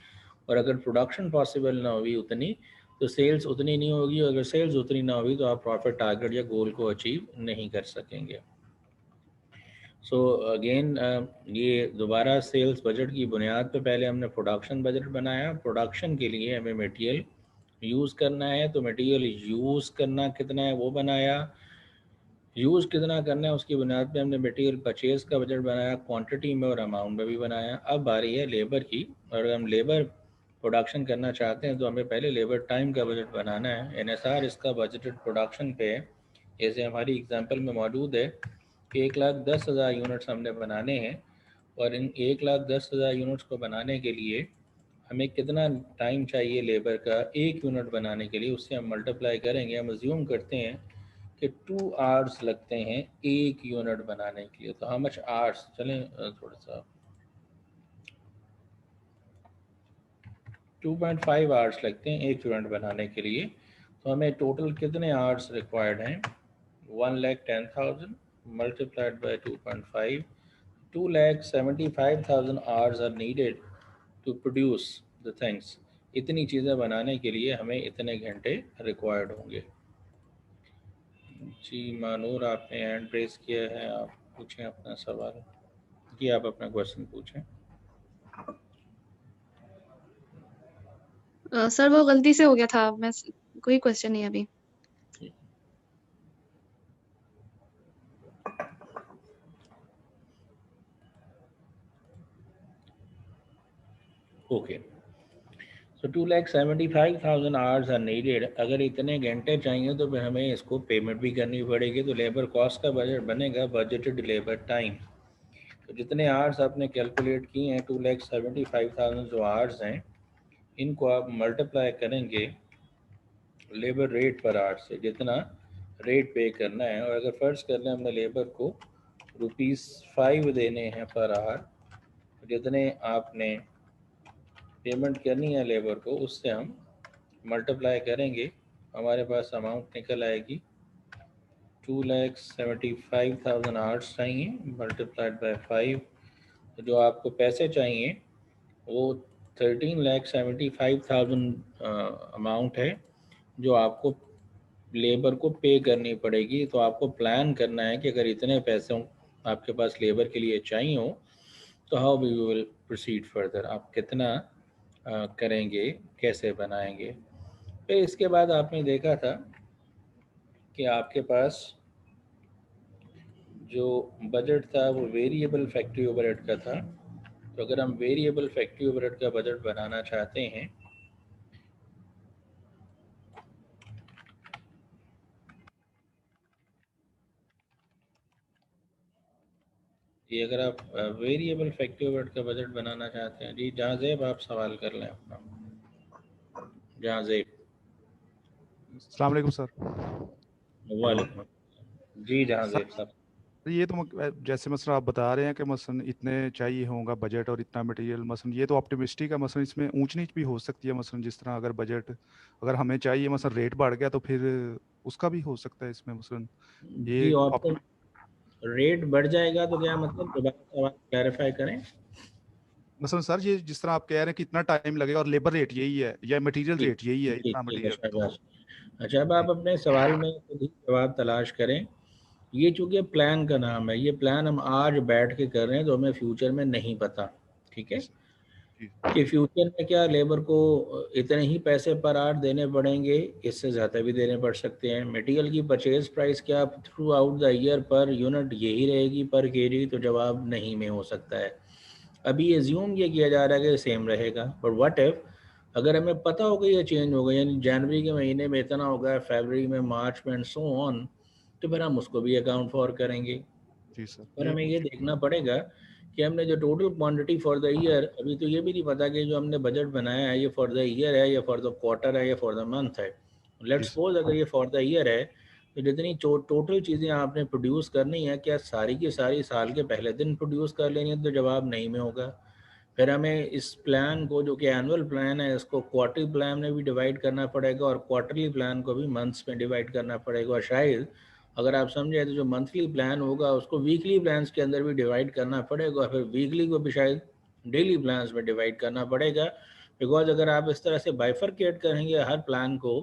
और अगर प्रोडक्शन पॉसिबल ना होगी उतनी तो सेल्स उतनी नहीं होगी, और अगर सेल्स उतनी ना होगी तो आप प्रॉफिट टारगेट या गोल को अचीव नहीं कर सकेंगे। सो अगेन ये दोबारा सेल्स बजट की बुनियाद पे पहले हमने प्रोडक्शन बजट बनाया। प्रोडक्शन के लिए हमें मटेरियल यूज़ करना है, तो मटेरियल यूज़ करना कितना है वो बनाया, यूज़ कितना करना है उसकी बुनियाद पे हमने मटेरियल परचेज़ का बजट बनाया, क्वांटिटी में और अमाउंट में भी बनाया। अब बारी है लेबर की, और अगर हम लेबर प्रोडक्शन करना चाहते हैं तो हमें पहले लेबर टाइम का बजट बनाना है। एनएसआर इसका बजटेड प्रोडक्शन पे है, जैसे हमारी एग्जांपल में मौजूद है कि 1,10,000 यूनिट्स हमने बनाने हैं, और इन 1,10,000 यूनिट्स को बनाने के लिए हमें कितना टाइम चाहिए लेबर का एक यूनिट बनाने के लिए, उससे हम मल्टीप्लाई करेंगे। हम अज्यूम करते हैं कि 2 आवर्स लगते हैं एक यूनिट बनाने के लिए, तो हाउ मच आवर्स, चलें थोड़ा सा 2.5 आवर्स लगते हैं एक यूनिट बनाने के लिए। तो हमें टोटल कितने आवर्स रिक्वायर्ड हैं, 1,10,000 multiplied by 2.5, 2,75,000 hours are needed to produce the things. इतनी चीज़ें बनाने के लिए हमें इतने घंटे रिक्वायर्ड होंगे। जी मानूर, आपने हैंड रेस किया है, आप पूछें अपना सवाल। जी आप अपना क्वेश्चन पूछें। सर वो गलती से हो गया था, मैं कोई क्वेश्चन नहीं अभी। Okay, so 2,75,000 hours are needed. अगर इतने घंटे चाहिए तो फिर हमें इसको पेमेंट भी करनी पड़ेगी, तो लेबर कॉस्ट का बजट बनेगा बजटेड लेबर टाइम। तो जितने आवर्स आपने कैलकुलेट किए हैं 2,75,000 जो आवर्स हैं, इनको आप मल्टीप्लाई करेंगे लेबर रेट पर आवर से, जितना रेट पे करना है। और अगर फ़र्ज़ कर लें हमने लेबर को ₹5 देने हैं पर आवर, जितने आपने पेमेंट करनी है लेबर को उससे हम मल्टीप्लाई करेंगे हमारे पास अमाउंट निकल आएगी 2,75,000 आवर्स चाहिए मल्टीप्लाइड बाय 5। तो जो आपको पैसे चाहिए वो 13,75,000 अमाउंट है जो आपको लेबर को पे करनी पड़ेगी। तो आपको प्लान करना है कि अगर इतने पैसे आपके पास लेबर के लिए चाहिए हो तो how we will proceed further, आप कितना करेंगे, कैसे बनाएंगे। फिर इसके बाद आपने देखा था कि आपके पास जो बजट था वो वेरिएबल फैक्ट्री ओवरहेड का था। तो अगर हम वेरिएबल फैक्ट्री ओवरहेड का बजट बनाना चाहते हैं ये, अगर आप वेरिएबल फैक्ट्री ओवरहेड का बजट बनाना चाहते हैं, जी जहाज़ेब आप सवाल कर लें अपना। जहाज़ेब, अस्सलाम वालेकुम सर। वालेकुम जी सर जहाज़ेब साहब। ये तो जैसे मसलन आप बता रहे हैं कि मसलन इतने चाहिए होगा बजट और इतना मटेरियल, मसलन ये तो ऑप्टिमिस्टिक है, मसलन इसमें ऊंच नीच भी हो सकती है। मसलन जिस तरह अगर बजट अगर हमें चाहिए मसलन रेट बढ़ गया तो फिर उसका भी हो सकता है इसमें मसलन ये जी आपको रेट बढ़ जाएगा तो क्या मतलब, दोबारा सवाल क्लैरिफाई करें। मसलन सर ये जिस तरह आप कह रहे हैं कि इतना टाइम लगेगा और लेबर रेट यही है या मटेरियल ठीक रेट यही है ठीक इतना ठीक है मटेरियल तो शहबाज। अच्छा, अब आप अपने सवाल में खुद ही जवाब तलाश करें। ये चूंकि प्लान का नाम है, ये प्लान हम आज बैठ के कर रहे हैं तो हमें फ्यूचर में नहीं पता, ठीक है, कि फ्यूचर में क्या लेबर को इतने ही पैसे पर आवर देने पड़ेंगे, इससे ज़्यादा भी देने पड़ सकते हैं। मटेरियल की परचेज प्राइस क्या through out the year per unit यही रहेगी पर केजी, तो जवाब नहीं में हो सकता है। अभी एज्यूम ये किया जा रहा है कि सेम रहेगा, बट व्हाट इफ अगर हमें पता होगा ये चेंज होगा, यानी जनवरी के महीने में इतना होगा, फरवरी में, मार्च में एंड सो ऑन, तो फिर हम उसको भी अकाउंट फॉर करेंगे। जी सर। पर हमें ये देखना पड़ेगा कि हमने जो total quantity for the year, अभी तो ये भी नहीं पता कि जो हमने बजट बनाया है ये फॉर द ईयर है या फॉर द क्वार्टर है या फॉर द मंथ है। लेट्स सपोज अगर ये फॉर द ईयर है तो जितनी टोटल चीज़ें आपने प्रोड्यूस करनी है, क्या सारी की सारी साल के पहले दिन प्रोड्यूस कर लेनी है, तो जवाब नहीं में होगा। फिर हमें इस प्लान को, जो कि एनुअल प्लान है, इसको क्वार्टरली प्लान में भी डिवाइड करना पड़ेगा और क्वार्टरली प्लान को भी मंथ्स में डिवाइड करना पड़ेगा, और शायद अगर आप समझे तो जो मंथली प्लान होगा उसको वीकली प्लान्स के अंदर भी डिवाइड करना पड़ेगा, फिर वीकली को भी शायद डेली प्लान्स में डिवाइड करना पड़ेगा। बिकॉज अगर आप इस तरह से बाइफरकेट करेंगे हर प्लान को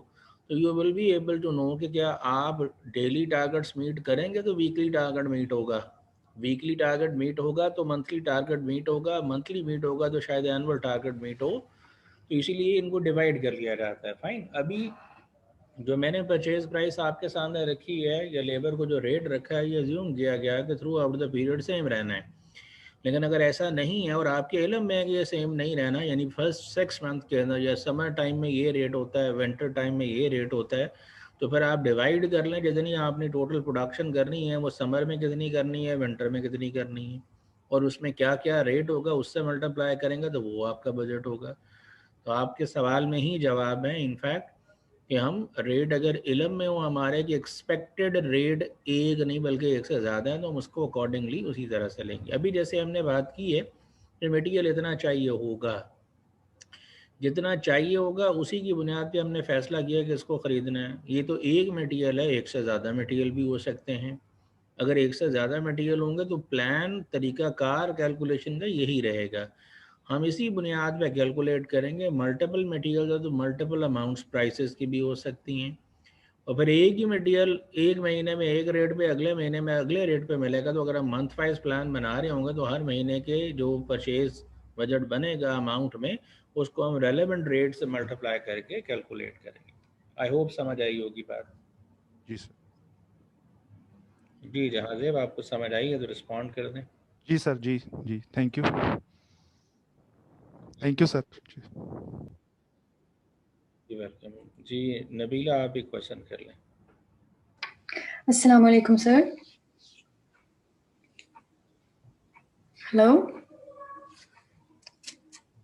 तो you will be able to know कि क्या आप डेली टारगेट्स मीट करेंगे तो वीकली टारगेट मीट होगा, वीकली टारगेट मीट होगा तो मंथली टारगेट मीट होगा, मंथली मीट होगा तो शायद एनुअल टारगेट मीट हो। तो इसीलिए इनको डिवाइड कर लिया जाता है। फाइन, अभी जो मैंने परचेज प्राइस आपके सामने रखी है या लेबर को जो रेट रखा है, ये अज्यूम किया गया है कि through out the period same रहना है। लेकिन अगर ऐसा नहीं है और आपके इल्म में है कि ये सेम नहीं रहना, यानी फर्स्ट 6 मंथ के अंदर या समर टाइम में ये रेट होता है, विंटर टाइम में ये रेट होता है, तो फिर आप डिवाइड कर लें जितनी आपने टोटल प्रोडक्शन करनी है वो समर में कितनी करनी है, विंटर में कितनी करनी है, और उसमें क्या क्या रेट होगा उससे मल्टीप्लाई करेंगे तो वो आपका बजट होगा। तो आपके सवाल में ही जवाब है इनफैक्ट कि हम रेट अगर इलम में हो हमारे कि एक्सपेक्टेड रेट एक नहीं बल्कि एक से ज़्यादा है तो हम उसको अकॉर्डिंगली उसी तरह से लेंगे। अभी जैसे हमने बात की है कि मटेरियल इतना चाहिए होगा, जितना चाहिए होगा उसी की बुनियाद पे हमने फैसला किया कि इसको ख़रीदना है। ये तो एक मटेरियल है, एक से ज़्यादा मटेरियल भी हो सकते हैं। अगर एक से ज़्यादा मटेरियल होंगे तो प्लान, तरीक़ाकार कैलकुलेशन का यही रहेगा। हम इसी बुनियाद पे कैलकुलेट करेंगे। मल्टीपल मटेरियल है तो मल्टीपल अमाउंट्स प्राइसेस की भी हो सकती हैं, और फिर एक ही मटेरियल एक महीने में एक रेट पे, अगले महीने में अगले रेट पे मिलेगा। तो अगर हम मंथ वाइज प्लान बना रहे होंगे तो हर महीने के जो परचेज बजट बनेगा अमाउंट में, उसको हम रेलेवेंट रेट से मल्टीप्लाई करके कैलकुलेट करेंगे। आई होप समझ आई होगी बात। जी सर। जी जहाज़ेब, आपको समझ आई है तो रिस्पॉन्ड कर दें। जी सर। जी जी, thank you, thank you sir. जी वेलकम। जी नबीला, आप एक क्वेश्चन कर लें। अस्सलाम वालेकुम सर। हेलो।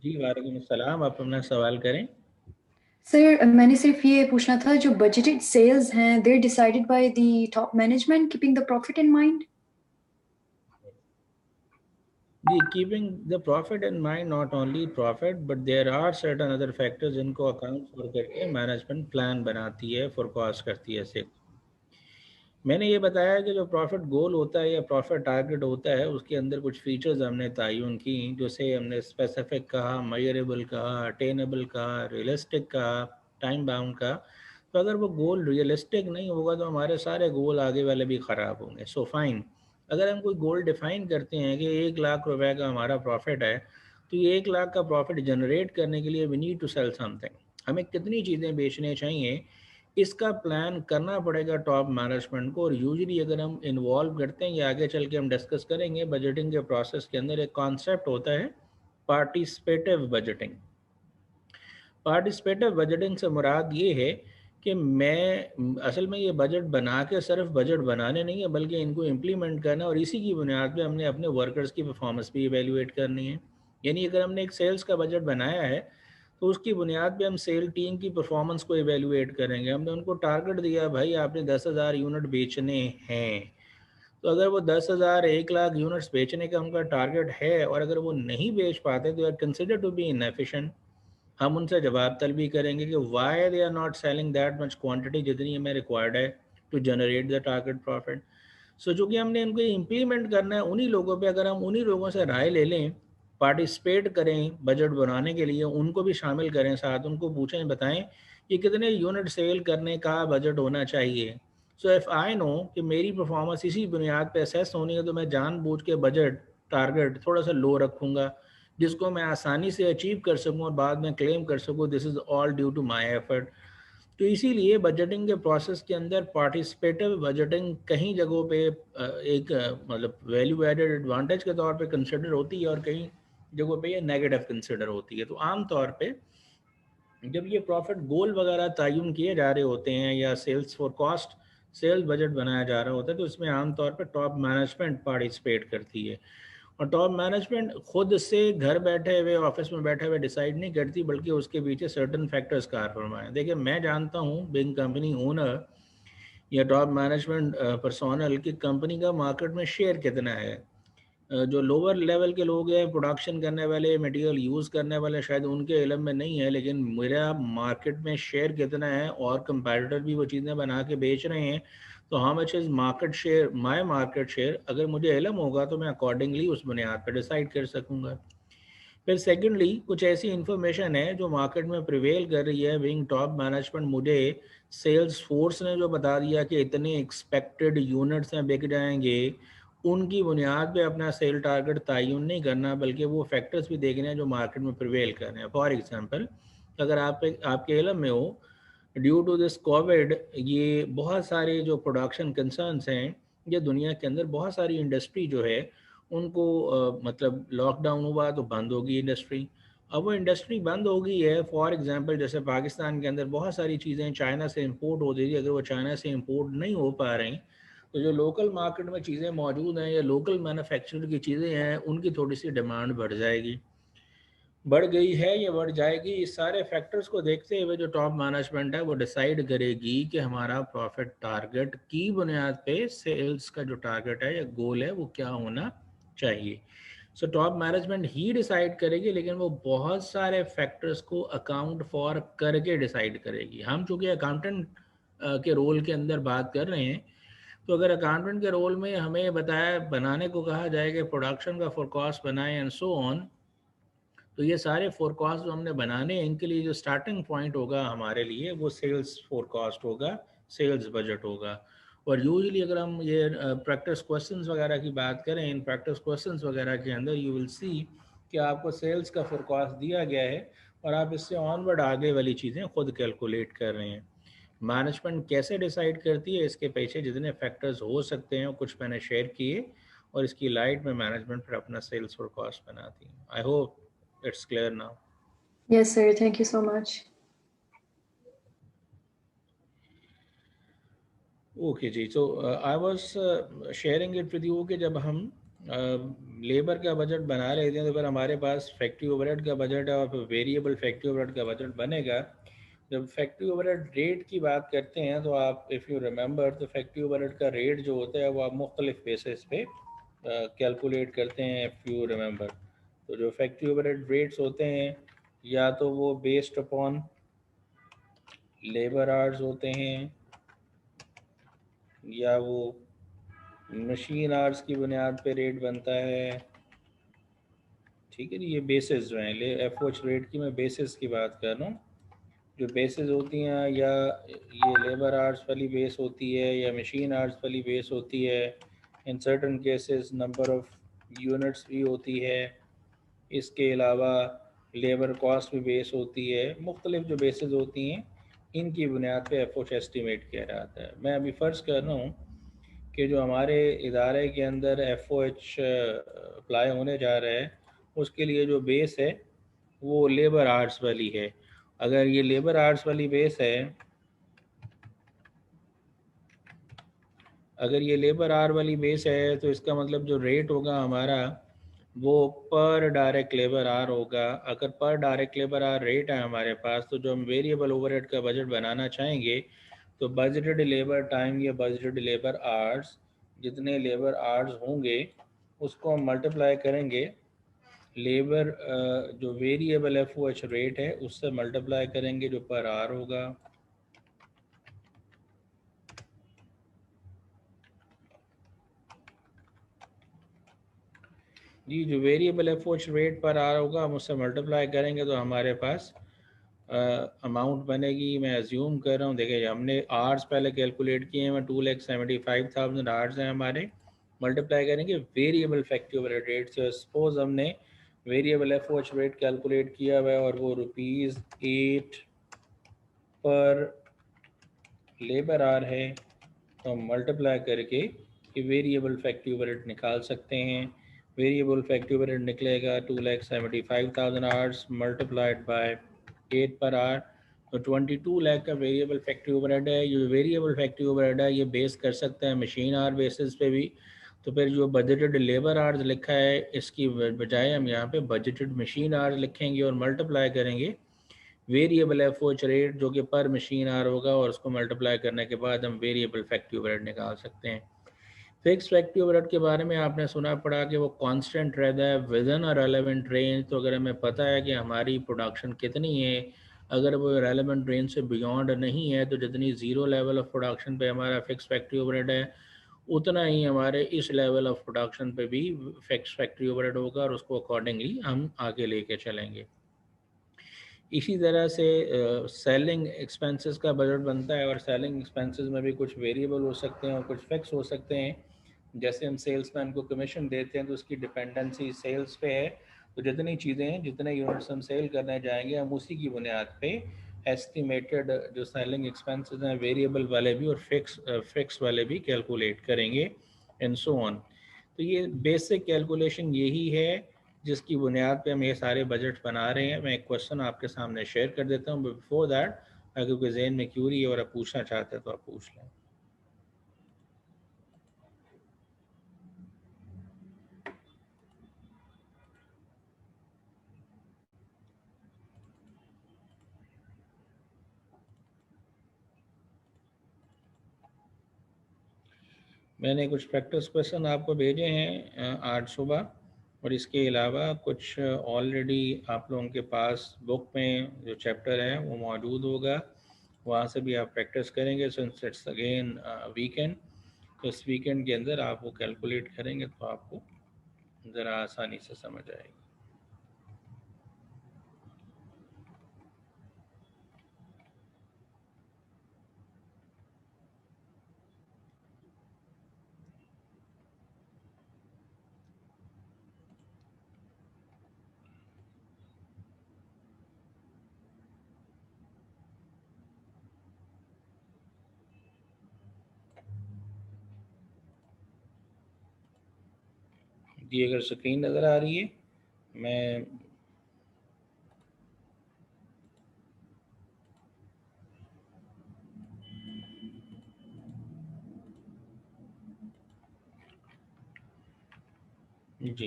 जी वालेकुम अस्सलाम, आप अपना सवाल करें। सर मैंने सिर्फ ये पूछना था, जो बजटेड सेल्स हैं they decided by the top management keeping the profit in mind. जी, keeping the profit in mind, not only profit but there are certain other factors जिनको अकाउंट फॉर करके मैनेजमेंट प्लान बनाती है, forecast करती है। से मैंने ये बताया कि जो प्रॉफिट गोल होता है या प्रॉफिट टारगेट होता है उसके अंदर कुछ फीचर्स हमने तयन की, जैसे हमने स्पेसिफिक कहा, मेजरेबल कहा, अटेनेबल कहा, रियलिस्टिक कहा, टाइम बाउंड कहा। तो अगर वो गोल रियलिस्टिक नहीं होगा तो हमारे सारे गोल आगे वाले भी ख़राब होंगे। सो फाइन, अगर हम कोई गोल डिफाइन करते हैं कि 1 लाख रुपए का हमारा प्रॉफिट है, तो ये 1 लाख का प्रॉफिट जनरेट करने के लिए we need to sell something. हमें कितनी चीज़ें बेचने चाहिए, इसका प्लान करना पड़ेगा टॉप मैनेजमेंट को। और यूजुअली अगर हम इन्वॉल्व करते हैं, या आगे चल के हम डिस्कस करेंगे, बजटिंग के प्रोसेस के अंदर एक कॉन्सेप्ट होता है पार्टिसिपेटिव बजटिंग। पार्टिसिपेटिव बजटिंग से मुराद ये है कि मैं असल में ये बजट बना के सिर्फ बजट बनाने नहीं है, बल्कि इनको इम्प्लीमेंट करना, और इसी की बुनियाद पे हमने अपने वर्कर्स की परफॉर्मेंस भी इवेल्युएट करनी है। यानी अगर हमने एक सेल्स का बजट बनाया है तो उसकी बुनियाद पे हम सेल टीम की परफॉर्मेंस को इवेल्युएट करेंगे। हमने उनको टारगेट दिया, भाई आपने 10,000 यूनिट बेचने हैं, तो अगर वो 10,000 1 लाख यूनिट्स बेचने का उनका टारगेट है और अगर वो नहीं बेच पाते तो are consider to be inefficient. हम उनसे जवाब तलबी करेंगे कि why they are not selling that much quantity जितनी हमें रिक्वायर्ड है to generate the target profit. So चूँकि हमने इनको इम्प्लीमेंट करना है उन्हीं लोगों पे, अगर हम उन्हीं लोगों से राय ले लें, पार्टिसिपेट करें बजट बनाने के लिए, उनको भी शामिल करें साथ, उनको पूछें, बताएं कि कितने यूनिट सेल करने का बजट होना चाहिए। सो इफ़ आई नो कि मेरी परफॉर्मेंस इसी बुनियाद पे असेस होनी है, तो मैं जानबूझ के बजट टारगेट थोड़ा सा लो रखूँगा, जिसको मैं आसानी से अचीव कर सकूँ और बाद में क्लेम कर सकूँ this is all due to my effort. तो इसीलिए बजटिंग के प्रोसेस के अंदर पार्टिसिपेटिव बजटिंग कहीं जगहों पे एक मतलब वैल्यू एडेड एडवांटेज के तौर पे कंसिडर होती है और कहीं जगहों पे ये नेगेटिव कंसिडर होती है। तो आम तौर पे जब ये प्रॉफिट गोल वगैरह तयन किए जा रहे होते हैं या sales for cost sales budget बनाया जा रहा होता है, तो इसमें आमतौर पर टॉप मैनेजमेंट पार्टिसिपेट करती है। और टॉप मैनेजमेंट खुद से घर बैठे हुए, ऑफिस में बैठे हुए डिसाइड नहीं करती, बल्कि उसके पीछे सर्टन फैक्टर्स कार फरमाएं। देखिए, मैं जानता हूँ बिंग कंपनी ओनर या टॉप मैनेजमेंट पर्सोनल की कंपनी का मार्केट में शेयर कितना है। जो लोअर लेवल के लोग हैं, प्रोडक्शन करने वाले, मटेरियल यूज़ करने वाले, शायद उनके इलम में नहीं है, लेकिन मेरा मार्केट में शेयर कितना है और कंपैटिटर भी वो चीज़ें बना के बेच रहे हैं, तो how much is market share, my market share, अगर मुझे इलम होगा तो मैं अकॉर्डिंगली उस बुनियाद पर डिसाइड कर सकूँगा। फिर सेकेंडली, कुछ ऐसी इन्फॉर्मेशन है जो मार्केट में प्रिवेल कर रही है। विंग टॉप मैनेजमेंट, मुझे सेल्स फोर्स ने जो बता दिया कि इतने एक्सपेक्टेड यूनिट्स हैं बिक जाएंगे, उनकी बुनियाद पे अपना सेल टारगेट तयन नहीं करना, बल्कि वो फैक्टर्स भी देखने हैं जो मार्केट में प्रिवेल कर रहे हैं। फॉर एग्जांपल, अगर आपके इलम में हो, ड्यू टू दिस कोविड, ये बहुत सारे जो प्रोडक्शन कंसर्न्स हैं, ये दुनिया के अंदर बहुत सारी इंडस्ट्री जो है उनको मतलब लॉकडाउन हुआ तो बंद होगी इंडस्ट्री। अब वो इंडस्ट्री बंद हो गई है, फॉर एग्जांपल जैसे पाकिस्तान के अंदर बहुत सारी चीज़ें चाइना से इंपोर्ट हो रही थी, अगर वो चाइना से इंपोर्ट नहीं हो पा रही, तो जो लोकल मार्केट में चीज़ें मौजूद हैं या लोकल मैन्युफैक्चर की चीज़ें हैं, उनकी थोड़ी सी डिमांड बढ़ जाएगी, बढ़ गई है या बढ़ जाएगी। इस सारे फैक्टर्स को देखते हुए जो टॉप मैनेजमेंट है वो डिसाइड करेगी कि हमारा प्रॉफिट टारगेट की बुनियाद पे सेल्स का जो टारगेट है या गोल है वो क्या होना चाहिए। सो टॉप मैनेजमेंट ही डिसाइड करेगी, लेकिन वो बहुत सारे फैक्टर्स को अकाउंट फॉर करके डिसाइड करेगी। हम चूँकि अकाउंटेंट के रोल के अंदर बात कर रहे हैं, तो अगर अकाउंटेंट के रोल में हमें बताया, बनाने को कहा जाए कि प्रोडक्शन का फोरकास्ट बनाएं एंड सो ऑन, तो ये सारे फोरकास्ट जो हमने बनाने हैं, इनके लिए जो स्टार्टिंग पॉइंट होगा हमारे लिए वो सेल्स फोरकास्ट होगा, सेल्स बजट होगा। और यूजुअली अगर हम ये प्रैक्टिस क्वेश्चंस वगैरह की बात करें, इन प्रैक्टिस क्वेश्चंस वगैरह के अंदर यू विल सी कि आपको सेल्स का फोरकास्ट दिया गया है और आप इससे ऑनवर्ड आगे वाली चीज़ें खुद कैलकुलेट कर रहे हैं। मैनेजमेंट कैसे डिसाइड करती है, इसके पीछे जितने फैक्टर्स हो सकते हैं कुछ मैंने शेयर किए, और इसकी लाइट में मैनेजमेंट फिर अपना सेल्स फोरकास्ट बनाती है। I hope it's clear now. Yes, sir. Thank you so much. Okay जी, so I was sharing it with you कि जब हम लेबर का बजट बना रहे थे तो फिर हमारे पास फैक्ट्री ओवरहेड का बजट है और फिर वेरिएबल फैक्ट्री ओवरहेड का बजट बनेगा। जब फैक्ट्री ओवरहेड रेट की बात करते हैं तो आप इफ़ यू रिमेंबर, तो फैक्ट्री ओवरहेड का रेट जो होता है वो आप मुख्तलिफ बेसिस पे कैलकुलेट करते हैं इफ़ यू रिमेंबर। तो जो फैक्ट्री ओवरहेड रेट्स होते हैं या तो वो बेस्ड अपॉन लेबर आवर्स होते हैं या वो मशीन आवर्स की बुनियाद पे रेट बनता है। ठीक है जी, ये बेसिस जो हैं एफओएच रेट की मैं बेसिस की बात कर रहा हूँ। जो बेसिस होती हैं या ये लेबर आवर्स वाली बेस होती है या मशीन आवर्स वाली बेस होती है। In certain cases number of units भी होती है। इसके अलावा लेबर कॉस्ट भी बेस होती है। मुख्तलिफ जो बेसिस होती हैं इनकी बुनियाद पे एफओएच एस्टिमेट किया जाता है। मैं अभी फ़र्ज़ कर रहा हूँ कि जो हमारे इदारे के अंदर एफओएच अप्लाई होने जा रहा है उसके लिए जो बेस है वो लेबर आवर्स वाली है। अगर ये लेबर आवर्स वाली बेस है, अगर ये लेबर आवर वाली बेस है तो इसका मतलब जो रेट होगा हमारा वो पर डायरेक्ट लेबर आवर होगा। अगर पर डायरेक्ट लेबर आवर रेट है हमारे पास तो जो हम वेरिएबल ओवरहेड का बजट बनाना चाहेंगे तो बजटेड लेबर टाइम या बजटेड लेबर आवर्स जितने लेबर आवर्स होंगे उसको हम मल्टीप्लाई करेंगे लेबर जो वेरिएबल एफओएच रेट है उससे मल्टीप्लाई करेंगे जो पर आवर होगा। जी, जो variable FOH rate per hour होगा हम उससे मल्टीप्लाई करेंगे तो हमारे पास अमाउंट बनेगी। मैं अज्यूम कर रहा हूँ, देखिए हमने आवर्स पहले कैलकुलेट किए हैं 2,75,000 आवर्स हैं हमारे। मल्टीप्लाई करेंगे वेरिएबल फैक्ट्री ओवरहेड रेट से। सपोज हमने वेरिएबल एफओएच रेट कैलकुलेट किया हुआ है और वो ₹8 पर लेबर आवर है तो हम मल्टीप्लाई करके ये वेरिएबल फैक्ट्री ओवरहेड निकाल सकते हैं। वेरिएबल फैक्ट्री ओवरहेड निकलेगा 2,75,000 hours multiplied by 8 per hour तो 22 लाख का वेरिएबल फैक्ट्री ओवरहेड है। ये वेरिएबल फैक्ट्री ओवरहेड है ये बेस कर सकते हैं मशीन आवर बेसिस पे भी। तो फिर जो बजटेड लेबर आवर्स लिखा है इसकी बजाय हम यहाँ पे बजटेड मशीन आवर्स लिखेंगे और मल्टीप्लाई करेंगे वेरिएबल एफओएच रेट जो कि पर मशीन आवर होगा और उसको मल्टीप्लाई करने के बाद हम वेरिएबल फैक्ट्री ओवरहेड निकाल सकते हैं। फिक्स फैक्ट्री ओवरहेड के बारे में आपने सुना पड़ा कि वो कांस्टेंट रहता है with in a relevant range. तो अगर हमें पता है कि हमारी प्रोडक्शन कितनी है, अगर वो रेलेवेंट रेंज से बियॉन्ड नहीं है तो जितनी ज़ीरो लेवल ऑफ प्रोडक्शन पे हमारा फिक्स फैक्ट्री ओवरहेड है उतना ही हमारे इस लेवल ऑफ प्रोडक्शन पे भी फिक्स फैक्ट्री ओवरहेड होगा और उसको अकॉर्डिंगली हम आगे लेके चलेंगे। इसी तरह से सेलिंग एक्सपेंसेस का बजट बनता है और सेलिंग एक्सपेंसेस में भी कुछ वेरिएबल हो सकते हैं और कुछ फिक्स हो सकते हैं। जैसे हम सेल्समैन को कमीशन देते हैं तो उसकी डिपेंडेंसी सेल्स पे है। तो जितनी चीज़ें हैं जितने यूनिट्स हम सेल करने जाएंगे हम उसी की बुनियाद पे एस्टिमेटेड जो सेलिंग एक्सपेंसेस हैं वेरिएबल वाले भी और फिक्स वाले भी कैलकुलेट करेंगे एंड सो ऑन। तो ये बेसिक कैलकुलेशन यही है जिसकी बुनियाद पे हम ये सारे बजट बना रहे हैं। मैं एक क्वेश्चन आपके सामने शेयर कर देता हूँ बिफोर दैट अगर कोई जहन में क्यूरी है और आप पूछना चाहते हैं तो आप पूछ लें। मैंने कुछ प्रैक्टिस क्वेश्चन आपको भेजे हैं आज सुबह और इसके अलावा कुछ ऑलरेडी आप लोगों के पास बुक में जो चैप्टर है वो मौजूद होगा, वहाँ से भी आप प्रैक्टिस करेंगे। सिंस इट्स अगेन वीकेंड तो इस वीकेंड के अंदर आप वो कैलकुलेट करेंगे तो आपको ज़रा आसानी से समझ आएगी। जी अगर स्क्रीन नज़र आ रही है मैं जी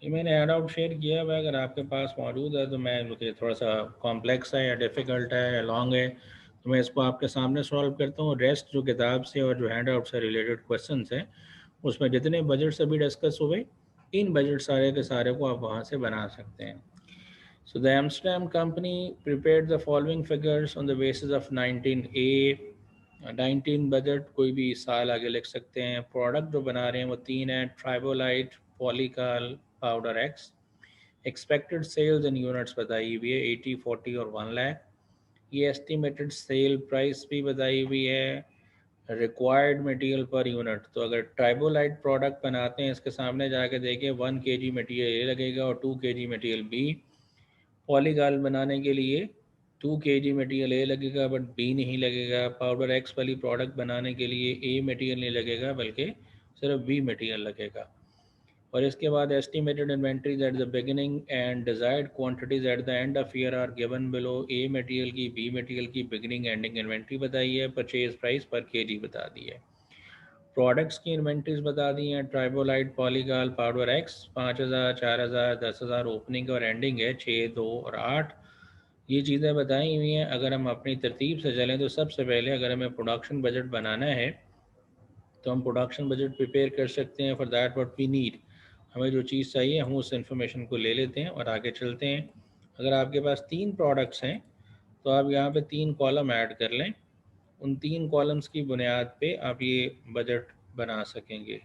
ये मैंने हैंड आउट शेयर किया हुआ है, अगर आपके पास मौजूद है तो मैं मुझे थोड़ा सा कॉम्प्लेक्स है या डिफ़िकल्ट है या लॉन्ग है तो मैं इसको आपके सामने सॉल्व करता हूँ। रेस्ट जो किताब से और जो हैंड आउट से रिलेटेड क्वेश्चंस हैं उसमें जितने बजट्स अभी डिस्कस हुए, इन बजट सारे के सारे को आप वहाँ से बना सकते हैं. So the Amsterdam company prepared the following figures on the basis of 19A. 19 budget कोई भी साल आगे लिख सकते हैं. प्रोडक्ट जो बना रहे हैं वो 3 है, ट्राइबोलाइट पॉलीकाल पाउडर एक्स. एक्सपेक्टेड सेल्स इन यूनिट्स बताई हुई है 80, 40 और 1 लाख. ये एस्टिमेटेड सेल प्राइस भी बताई हुई है. रिक्वायर्ड मटेरियल पर यूनिट, तो अगर ट्राइबोलाइट प्रोडक्ट बनाते हैं इसके सामने जाके देखें 1 kg मटेरियल ए लगेगा और 2 kg मटेरियल बी. पॉलीगाल बनाने के लिए 2 kg मटेरियल ए लगेगा बट बी नहीं लगेगा. पाउडर एक्स वाली प्रोडक्ट बनाने के लिए ए मटेरियल नहीं लगेगा बल्कि सिर्फ बी मटेरियल लगेगा. और इसके बाद estimated inventories at the beginning and desired quantities at the end of year are given below. A material की, बी मटेरियल की बिगिनिंग एंडिंग इन्वेंट्री बताई है. परचेज प्राइस पर केजी बता दी है. प्रोडक्ट्स की इन्वेंट्रीज बता दी हैं. ट्राइबोलाइट पॉलीगाल पाउडर एक्स 5000, 4000, 10,000 ओपनिंग और एंडिंग है 6, 2 और 8. ये चीज़ें बताई हुई हैं. अगर हम अपनी तरतीब से चलें तो सबसे पहले अगर हमें प्रोडक्शन बजट बनाना है तो हम प्रोडक्शन बजट प्रिपेयर कर सकते हैं. For that what we need, हमें जो चीज़ चाहिए हम उस इन्फॉर्मेशन को ले लेते हैं और आगे चलते हैं. अगर आपके पास 3 प्रोडक्ट्स हैं तो आप यहाँ पे 3 कॉलम ऐड कर लें. उन 3 कॉलम्स की बुनियाद पे आप ये बजट बना सकेंगे.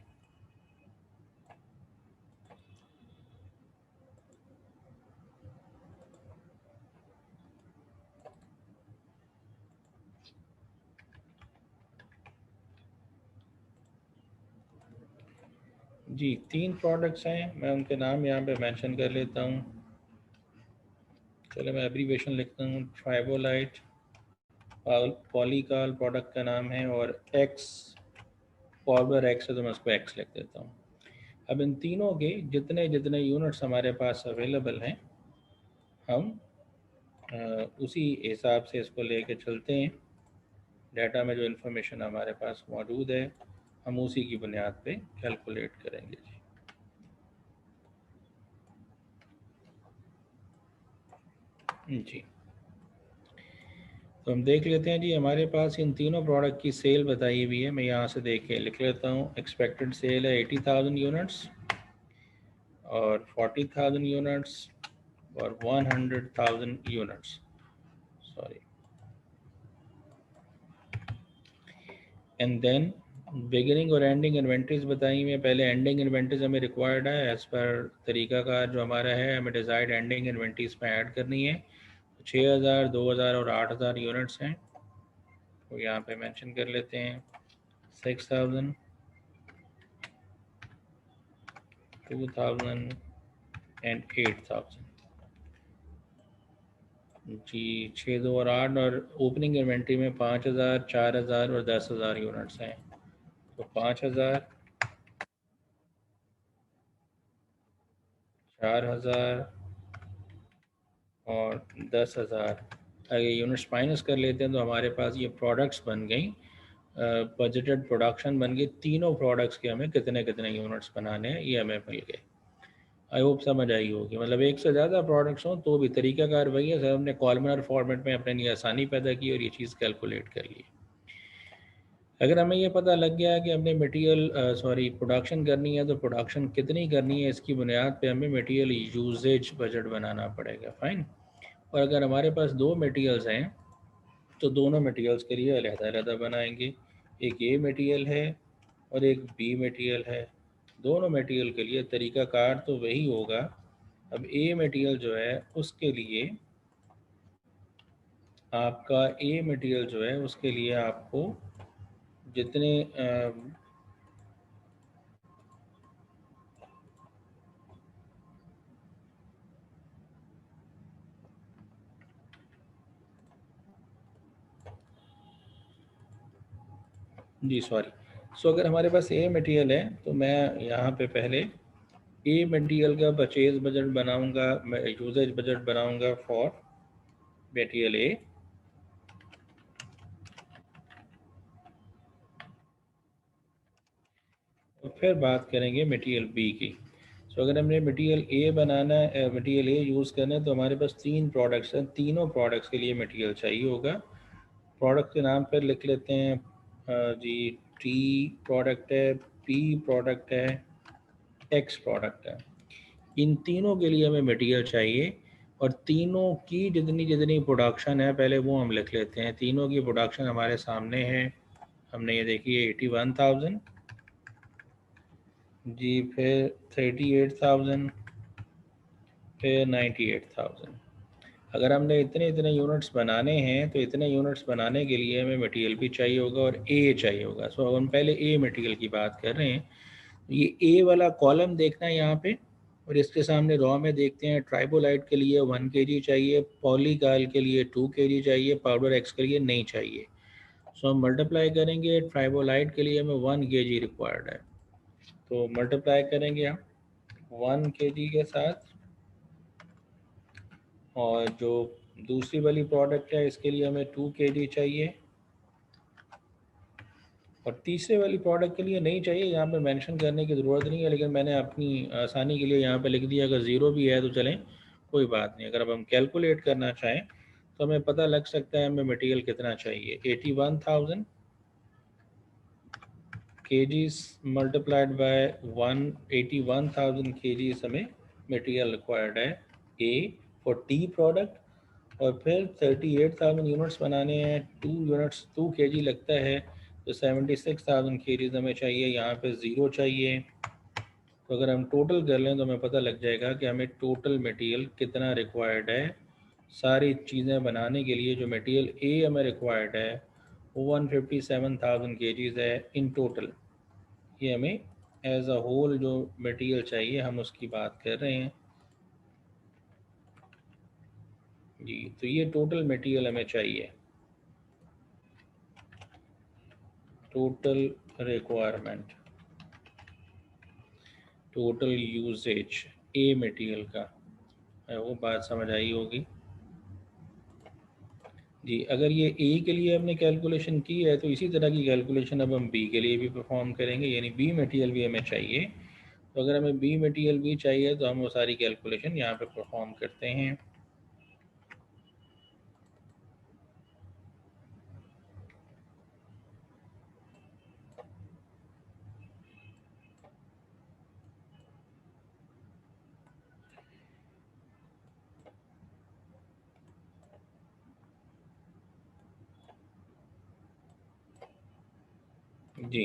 जी 3 प्रोडक्ट्स हैं, मैं उनके नाम यहाँ पे मेंशन कर लेता हूँ. चलो मैं एब्रीवेशन लिखता हूँ. ट्राइबोलाइट पॉलीकाल प्रोडक्ट का नाम है और एक्स पाउडर एक्स है तो मैं उसको एक्स लिख देता हूँ. अब इन तीनों के जितने जितने यूनिट्स हमारे पास अवेलेबल हैं हम उसी हिसाब से इसको लेके चलते हैं. डाटा में जो इन्फॉर्मेशन हमारे पास मौजूद है हम उसी की बुनियाद पे कैलकुलेट करेंगे. जी तो हम देख लेते हैं जी. हमारे पास इन तीनों प्रोडक्ट की सेल बताई हुई है. मैं यहाँ से देख के लिख लेता हूँ. एक्सपेक्टेड सेल है 80,000 यूनिट्स और 40,000 यूनिट्स और 100,000 units. Sorry. And then beginning और एंडिंग इन्वेंट्रीज बताई हुई है. पहले एंडिंग इन्वेंट्रीज हमें रिक्वायर्ड है एज़ पर तरीका का जो हमारा है. हमें डिजायर्ड एंडिंग इन्वेंट्रीज में ऐड करनी है. 6,000, 2,000 और 8,000 यूनिट्स हैं तो यहाँ पे मेंशन कर लेते हैं. 6,000, 2,000 एंड 8,000. जी 6, 2 और 8 और ओपनिंग इन्वेंट्री में 5,000, 4,000 और 10,000 यूनिट्स हैं. तो 5,000, 4,000 और 10,000 अगर यूनिट्स माइनस कर लेते हैं तो हमारे पास ये प्रोडक्ट्स बन गई. बजटेड प्रोडक्शन बन गई. तीनों प्रोडक्ट्स के हमें कितने कितने यूनिट्स बनाने हैं ये हमें मिल गए. आई होप समझ आई होगी. मतलब एक से ज़्यादा प्रोडक्ट्स हों तो भी तरीकाकार वही है. सर हमने कॉलमनर फॉर्मेट में अपने लिए आसानी पैदा की और ये चीज़ कैलकुलेट कर ली. अगर हमें ये पता लग गया कि हमने मटेरियल प्रोडक्शन करनी है तो प्रोडक्शन कितनी करनी है इसकी बुनियाद पे हमें मटेरियल यूजेज बजट बनाना पड़ेगा. फाइन. और अगर हमारे पास 2 मटेरियल्स हैं तो दोनों मटेरियल्स के लिए अलग-अलग बनाएंगे. एक ए मटेरियल है और एक बी मटेरियल है. दोनों मटेरियल के लिए तरीकाकार तो वही होगा. अब ए मटेरियल जो है उसके लिए आपका ए मटेरियल जो है उसके लिए आपको जितने जी सॉरी. सो अगर हमारे पास ए मटेरियल है तो मैं यहाँ पे पहले ए मटेरियल का परचेज बजट बनाऊंगा. मैं यूजेज बजट बनाऊंगा फॉर मटेरियल ए. तो फिर बात करेंगे मटेरियल बी की. सो अगर हमने मटेरियल ए बनाना है, मटेरियल ए यूज़ करना है तो हमारे पास 3 प्रोडक्ट्स हैं. तीनों प्रोडक्ट्स के लिए मटेरियल चाहिए होगा. प्रोडक्ट के नाम पर लिख लेते हैं जी. टी प्रोडक्ट है P प्रोडक्ट है, X प्रोडक्ट है। इन तीनों के लिए हमें मटेरियल चाहिए और तीनों की जितनी जितनी प्रोडक्शन है पहले वो हम लिख लेते हैं। तीनों की प्रोडक्शन हमारे सामने है, हमने ये देखी है 81,000 जी, फिर 38,000, फिर 98,000। अगर हमने इतने इतने यूनिट्स बनाने हैं तो इतने यूनिट्स बनाने के लिए हमें मटेरियल भी चाहिए होगा और ए चाहिए होगा। सो हम पहले ए मटेरियल की बात कर रहे हैं। ये ए वाला कॉलम देखना है यहाँ पे, और इसके सामने रॉ में देखते हैं ट्राइबोलाइट के लिए 1 kg चाहिए, पॉलीकाल के लिए 2 kg चाहिए, पाउडर एक्स के लिए नहीं चाहिए। सो हम मल्टीप्लाई करेंगे, ट्राइबोलाइट के लिए हमें 1 kg रिक्वायर्ड है, तो मल्टीप्लाई करेंगे हम 1 kg के साथ। और जो दूसरी वाली प्रोडक्ट है इसके लिए हमें 2 kg चाहिए, और तीसरे वाली प्रोडक्ट के लिए नहीं चाहिए, यहाँ पे मेंशन करने की ज़रूरत नहीं है, लेकिन मैंने अपनी आसानी के लिए यहाँ पे लिख दिया। अगर ज़ीरो भी है तो चलें, कोई बात नहीं। अगर अब हम कैलकुलेट करना चाहें तो हमें पता लग सकता है हमें मटेरियल कितना चाहिए। 81,000 kgs मल्टीप्लाइड बाय 81,000 kgs हमें मटेरियल रिक्वायर्ड है ए फॉर टी प्रोडक्ट। और फिर 38,000 यूनिट्स बनाने हैं, 2 kg लगता है, तो 76,000 kgs हमें चाहिए। यहाँ पे ज़ीरो चाहिए, तो अगर हम टोटल कर लें तो हमें पता लग जाएगा कि हमें टोटल मटेरियल कितना रिक्वायर्ड है। सारी चीज़ें बनाने के लिए जो मटेरियल ए हमें रिक्वायर्ड है वो 157,000 kgs है इन टोटल। ये हमें एज अ होल जो मटेरियल चाहिए हम उसकी बात कर रहे हैं जी। तो ये टोटल मटेरियल हमें चाहिए, total requirement, total usage a material का, वो बात समझ आई होगी जी। अगर ये ए के लिए हमने कैलकुलेशन की है तो इसी तरह की कैलकुलेशन अब हम बी के लिए भी परफॉर्म करेंगे, यानी बी मटेरियल भी हमें चाहिए। तो अगर हमें बी मटेरियल भी चाहिए तो हम वो सारी कैलकुलेशन यहाँ पे परफॉर्म करते हैं। जी,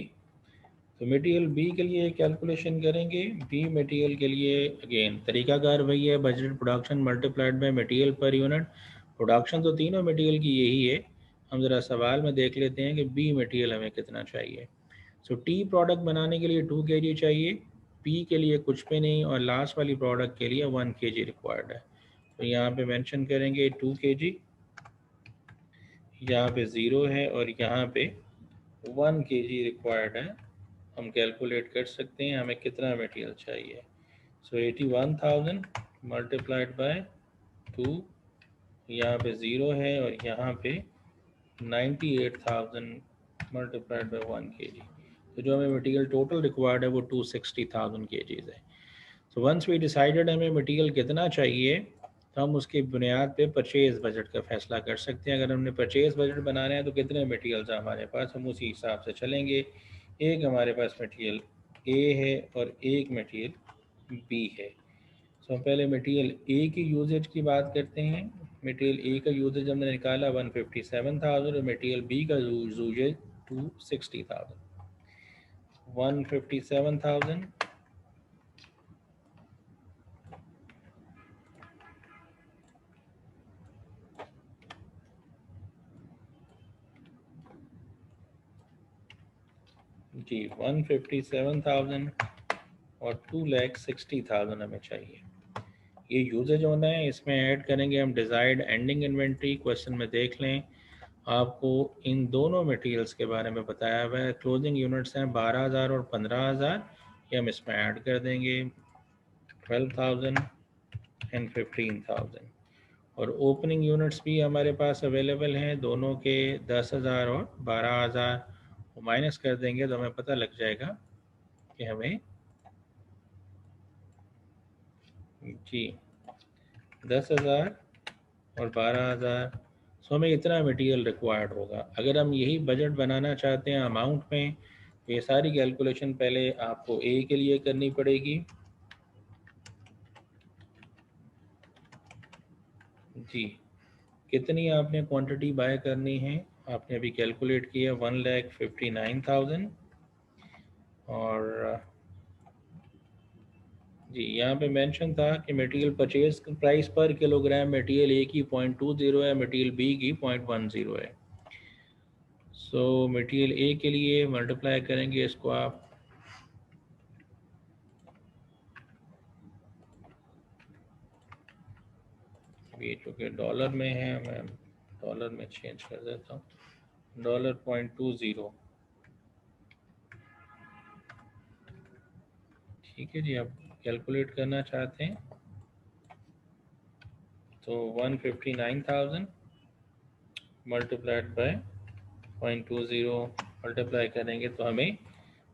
तो मटेरियल बी के लिए कैलकुलेशन करेंगे। बी मटेरियल के लिए अगेन तरीकाकार वही है, budget production multiplied by material per unit. Production तो तीनों मटेरियल की यही है, हम ज़रा सवाल में देख लेते हैं कि बी मटेरियल हमें कितना चाहिए। सो टी प्रोडक्ट बनाने के लिए 2 kg चाहिए, पी के लिए कुछ भी नहीं, और लास्ट वाली प्रोडक्ट के लिए 1 kg रिक्वायर्ड है। तो यहाँ पे मेंशन करेंगे 2 kg, यहाँ पे ज़ीरो है और यहाँ पे 1 kg रिक्वायर्ड है। हम कैलकुलेट कर सकते हैं हमें कितना मटेरियल चाहिए। सो 81,000 मल्टीप्लाइड बाय 2, यहाँ पे ज़ीरो है और यहाँ पे 98,000 मल्टीप्लाइड बाय 1 kg। तो जो हमें मटेरियल टोटल रिक्वायर्ड है वो 260,000 kgs है। सो वंस वी डिसाइडेड हमें मटेरियल कितना चाहिए तो हम उसकी बुनियाद पे परचेज़ बजट का फ़ैसला कर सकते हैं। अगर हमने परचेज़ बजट बनाना है तो कितने मटेरियल्स हैं हमारे पास, हम उसी हिसाब से चलेंगे। एक हमारे पास मटेरियल ए है और एक मटेरियल बी है। सो हम पहले मटेरियल ए की यूजेज की बात करते हैं। मटेरियल ए का यूजेज हमने निकाला 157,000 और मटेरियल बी का यूजेज 260,000। 157,000 जी, 157,000 और 2,60,000 हमें चाहिए। ये यूजेज होना है, इसमें ऐड करेंगे हम डिज़ायर्ड एंडिंग इन्वेंट्री। क्वेश्चन में देख लें आपको इन दोनों मटेरियल्स के बारे में बताया हुआ है। क्लोजिंग यूनिट्स हैं 12,000 और 15,000, ये हम इसमें ऐड कर देंगे 12,000 एंड 15,000। और ओपनिंग यूनिट्स भी हमारे पास अवेलेबल हैं, दोनों के 10,000 और 12,000 को माइनस कर देंगे तो हमें पता लग जाएगा कि हमें जी 10,000 और 12,000, सो हमें इतना मटेरियल रिक्वायर्ड होगा। अगर हम यही बजट बनाना चाहते हैं अमाउंट में ये सारी कैलकुलेशन पहले आपको ए के लिए करनी पड़ेगी। जी, कितनी आपने क्वांटिटी बाय करनी है आपने अभी कैलकुलेट किया 1,59,000 और जी यहाँ पे मेंशन था कि मटेरियल परचेज प्राइस पर किलोग्राम मटेरियल ए की 0.20 है, मटेरियल बी की 0.10 है। सो मटेरियल ए के लिए मल्टीप्लाई करेंगे इसको आप ये चूँकि डॉलर में है, मैं डॉलर में चेंज कर देता हूँ, $0.20। ठीक है जी, आप कैलकुलेट करना चाहते हैं तो 159,000 मल्टीप्लाइड बाय 0.20 मल्टीप्लाई करेंगे तो हमें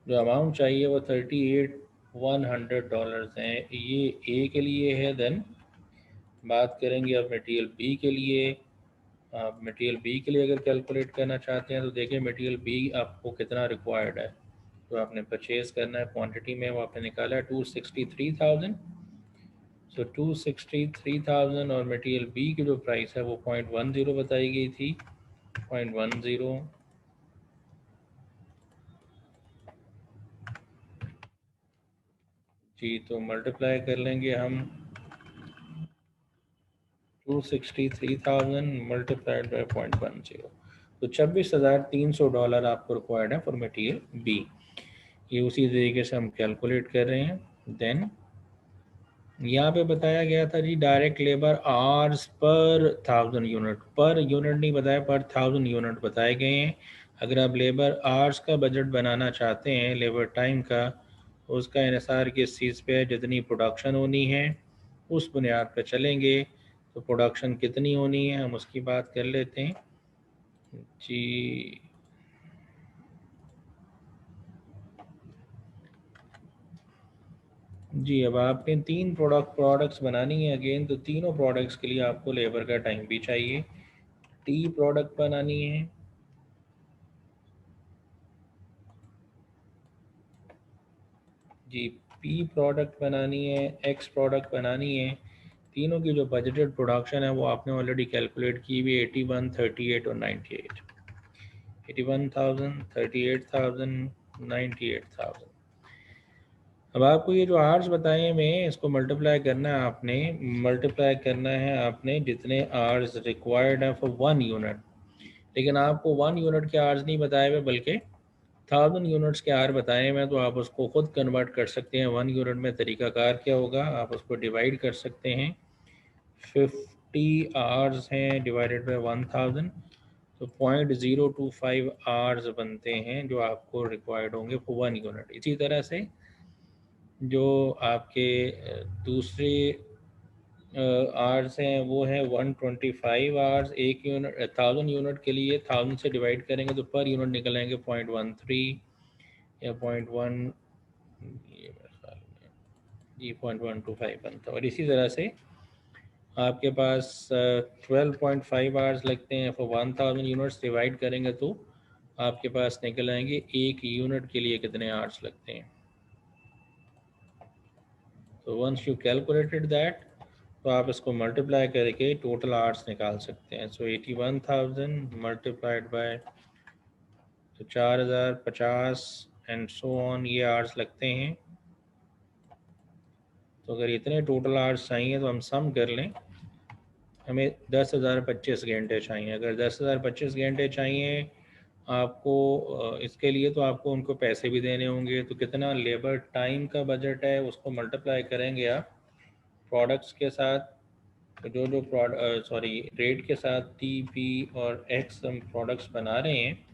जो अमाउंट चाहिए वो $38,100 हैं। ये ए के लिए है। देन बात करेंगे अब मटेरियल बी के लिए। आप मटेरियल बी के लिए अगर कैलकुलेट करना चाहते हैं तो देखिए मटेरियल बी आपको कितना रिक्वायर्ड है, तो आपने परचेज़ करना है क्वांटिटी में, वो आपने निकाला है 263,000। सो 263,000 और मटेरियल बी की जो प्राइस है वो 0.10 बताई गई थी, 0.10 जी, तो मल्टीप्लाई कर लेंगे हम 263,000 मल्टीप्लाइड बाय 0.10, तो $26,300 आपको रिक्वायर्ड है फॉर मटेरियल बी। ये उसी तरीके से हम कैलकुलेट कर रहे हैं। देन यहाँ पे बताया गया था जी direct labour hours per 1000 unit, per unit नहीं बताया, पर 1000 यूनिट बताए गए हैं। अगर आप लेबर आवर्स का बजट बनाना चाहते हैं, लेबर टाइम का, उसका इन्हिसार किस चीज़ पे है, जितनी प्रोडक्शन होनी है उस बुनियाद पर चलेंगे। तो प्रोडक्शन कितनी होनी है हम उसकी बात कर लेते हैं जी। जी, अब आपने 3 प्रोडक्ट्स बनानी है अगेन, तो तीनों प्रोडक्ट्स के लिए आपको लेबर का टाइम भी चाहिए। टी प्रोडक्ट बनानी है, जी पी प्रोडक्ट बनानी है, एक्स प्रोडक्ट बनानी है। तीनों की जो बजटेड प्रोडक्शन है वो आपने ऑलरेडी कैलकुलेट की हुई, 81, 38 और 98। 81,000, 38,000, 98,000। अब आपको ये जो आर्स बताए हैं मैं इसको मल्टीप्लाई करना है आपने, मल्टीप्लाई करना है आपने जितने आर्स रिक्वायर्ड है फॉर 1 यूनिट। लेकिन आपको 1 यूनिट के आर्स नहीं बताए हुए बल्कि 1000 यूनिट्स के आर बताए हैं, तो आप उसको खुद कन्वर्ट कर सकते हैं 1 यूनिट में। तरीकाकार क्या होगा, आप उसको डिवाइड कर सकते हैं। 50 आवर्स हैं डिवाइडेड बाय 1000, तो 0.025 आवर्स बनते हैं जो आपको रिक्वायर्ड होंगे फॉर 1 यूनिट। इसी तरह से जो आपके दूसरे आवर्स हैं वो है 125 आवर्स। एक यूनिट 1000 यूनिट के लिए 1000 से डिवाइड करेंगे तो पर यूनिट निकल आएंगे 0.13 या 0.1, ये मेरे ख्याल में जी 0.125 बनता है। और इसी तरह से आपके पास 12.5 आवर्स लगते हैं फॉर 1000 यूनिट्स, डिवाइड करेंगे तो आपके पास निकल आएंगे एक यूनिट के लिए कितने आवर्स लगते हैं। तो वंस यू कैलकुलेटेड दैट, तो आप इसको मल्टीप्लाई करके टोटल आवर्स निकाल सकते हैं। सो 81,000 मल्टीप्लाइड बाय तो 4050 एंड सो ऑन, ये आवर्स लगते हैं। तो अगर इतने टोटल आवर्स चाहिए तो हम सम कर लें, हमें 10,025 घंटे चाहिए। अगर 10,025 घंटे चाहिए आपको इसके लिए, तो आपको उनको पैसे भी देने होंगे। तो कितना लेबर टाइम का बजट है उसको मल्टीप्लाई करेंगे आप प्रोडक्ट्स के साथ, तो जो रेट के साथ टी पी और एक्स हम प्रोडक्ट्स बना रहे हैं,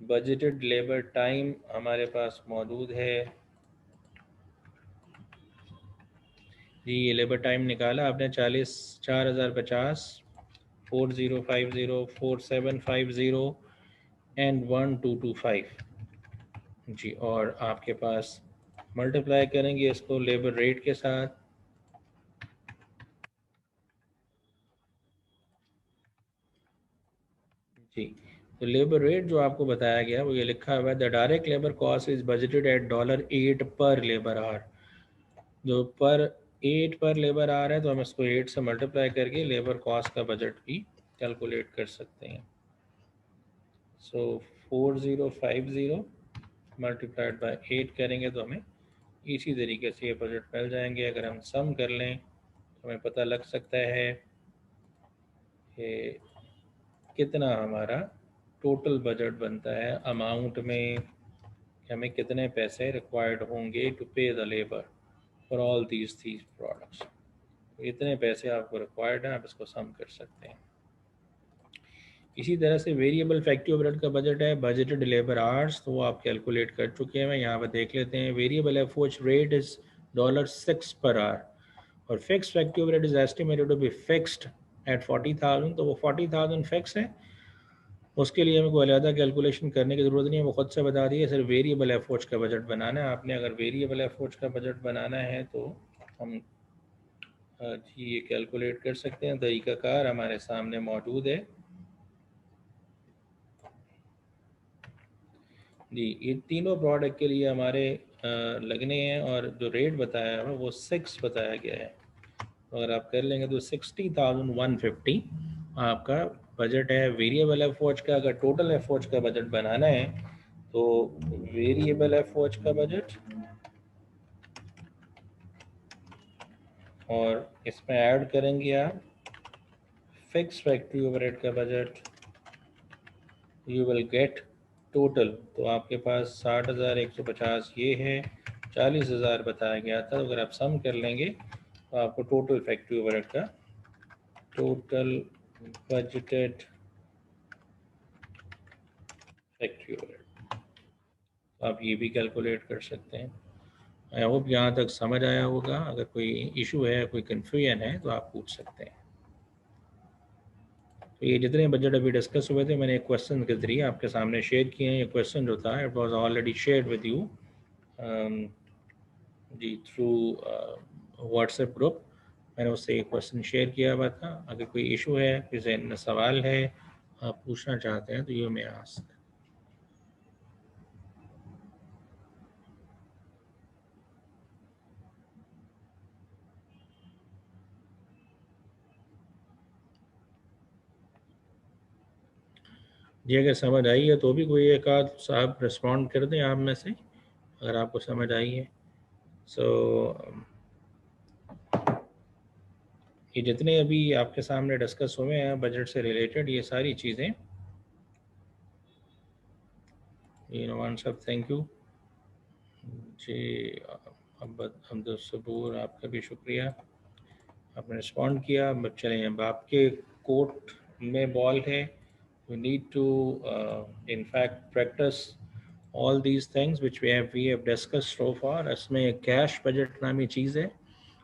बजटेड लेबर टाइम हमारे पास मौजूद है जी। ये लेबर टाइम निकाला आपने 4,050, 4050, 4750 एंड 1225 जी। और आपके पास मल्टीप्लाई करेंगे इसको लेबर रेट के साथ, जी तो लेबर रेट जो आपको बताया गया वो ये लिखा हुआ है, the direct labour cost is budgeted at $8 per labour our. जो पर 8 पर लेबर आवर है तो हम इसको 8 से मल्टीप्लाई करके लेबर कॉस्ट का बजट भी कैलकुलेट कर सकते हैं। सो 4050 मल्टीप्लाइड बाय 8 करेंगे तो हमें इसी तरीके से ये बजट मिल जाएंगे। अगर हम सम कर लें तो हमें पता लग सकता है कि कितना हमारा टोटल बजट बनता है अमाउंट में, कि हमें कितने पैसे रिक्वायर्ड होंगे टू पे the labour for all these products. इतने पैसे आपको रिक्वायर्ड हैं, आप इसको सम कर सकते हैं। इसी तरह से वेरिएबल फैक्ट्री ओवरहेड का बजट है बजटेड लेबर आवर्स, तो वो आप कैलकुलेट कर चुके हैं। यहाँ पर देख लेते हैं, variable FOH rate is $6 per hour और fix factory overhead is estimated to be fixed at 40,000। तो वो 40,000 फिक्स है, उसके लिए हमें कोई अलग कैलकुलेशन करने की ज़रूरत नहीं है, वो खुद से बता दिए। सिर्फ वेरिएबल एफओएच का बजट बनाना है आपने। अगर वेरिएबल एफओएच का बजट बनाना है तो हम जी ये कैलकुलेट कर सकते हैं। तरीक़ाकार हमारे सामने मौजूद है जी। ये तीनों प्रोडक्ट के लिए हमारे लगने हैं और जो रेट बताया है वो 6 बताया गया है। अगर आप कर लेंगे तो 60,150 आपका बजट है वेरिएबल एफओएच का। अगर टोटल एफओएच का बजट बनाना है तो वेरिएबल एफओएच का बजट और इसमें ऐड करेंगे आप फिक्स फैक्ट्री ओवरहेड का budget, you will get total. तो आपके पास 60,150 ये है, 40,000 बताया गया था। तो अगर आप सम कर लेंगे तो आपको टोटल फैक्ट्री ओवरहेड का टोटल बजटेड फैक्ट्री ओवरहेड आप ये भी कैलकुलेट कर सकते हैं। आई होप यहाँ तक समझ आया होगा। अगर कोई इशू है, कोई कन्फ्यूजन है तो आप पूछ सकते हैं। तो ये जितने बजट अभी डिस्कस हुए थे मैंने एक क्वेश्चन के जरिए आपके सामने शेयर किए हैं। ये क्वेश्चन जो था it was already shared with you जी थ्रू व्हाट्सएप ग्रुप। मैंने उससे एक क्वेश्चन शेयर किया हुआ था। अगर कोई इशू है, कोई ज़हन में सवाल है, आप पूछना चाहते हैं तो यू मे आस्क। जी अगर समझ आई है तो भी कोई एक आध साहब रिस्पॉन्ड कर दें आप में से, अगर आपको समझ आई है। सो ये जितने अभी आपके सामने डिस्कस हुए हैं बजट से रिलेटेड, ये सारी चीज़ें नवान साहब थैंक यू जी। अब्दुल सबूर आपका भी शुक्रिया, आपने रिस्पॉन्ड किया। अब चलें, अब आपके कोर्ट में बॉल है। we need to in fact practice all these things which we have discussed so far. इसमें कैश बजट नामी चीज़ है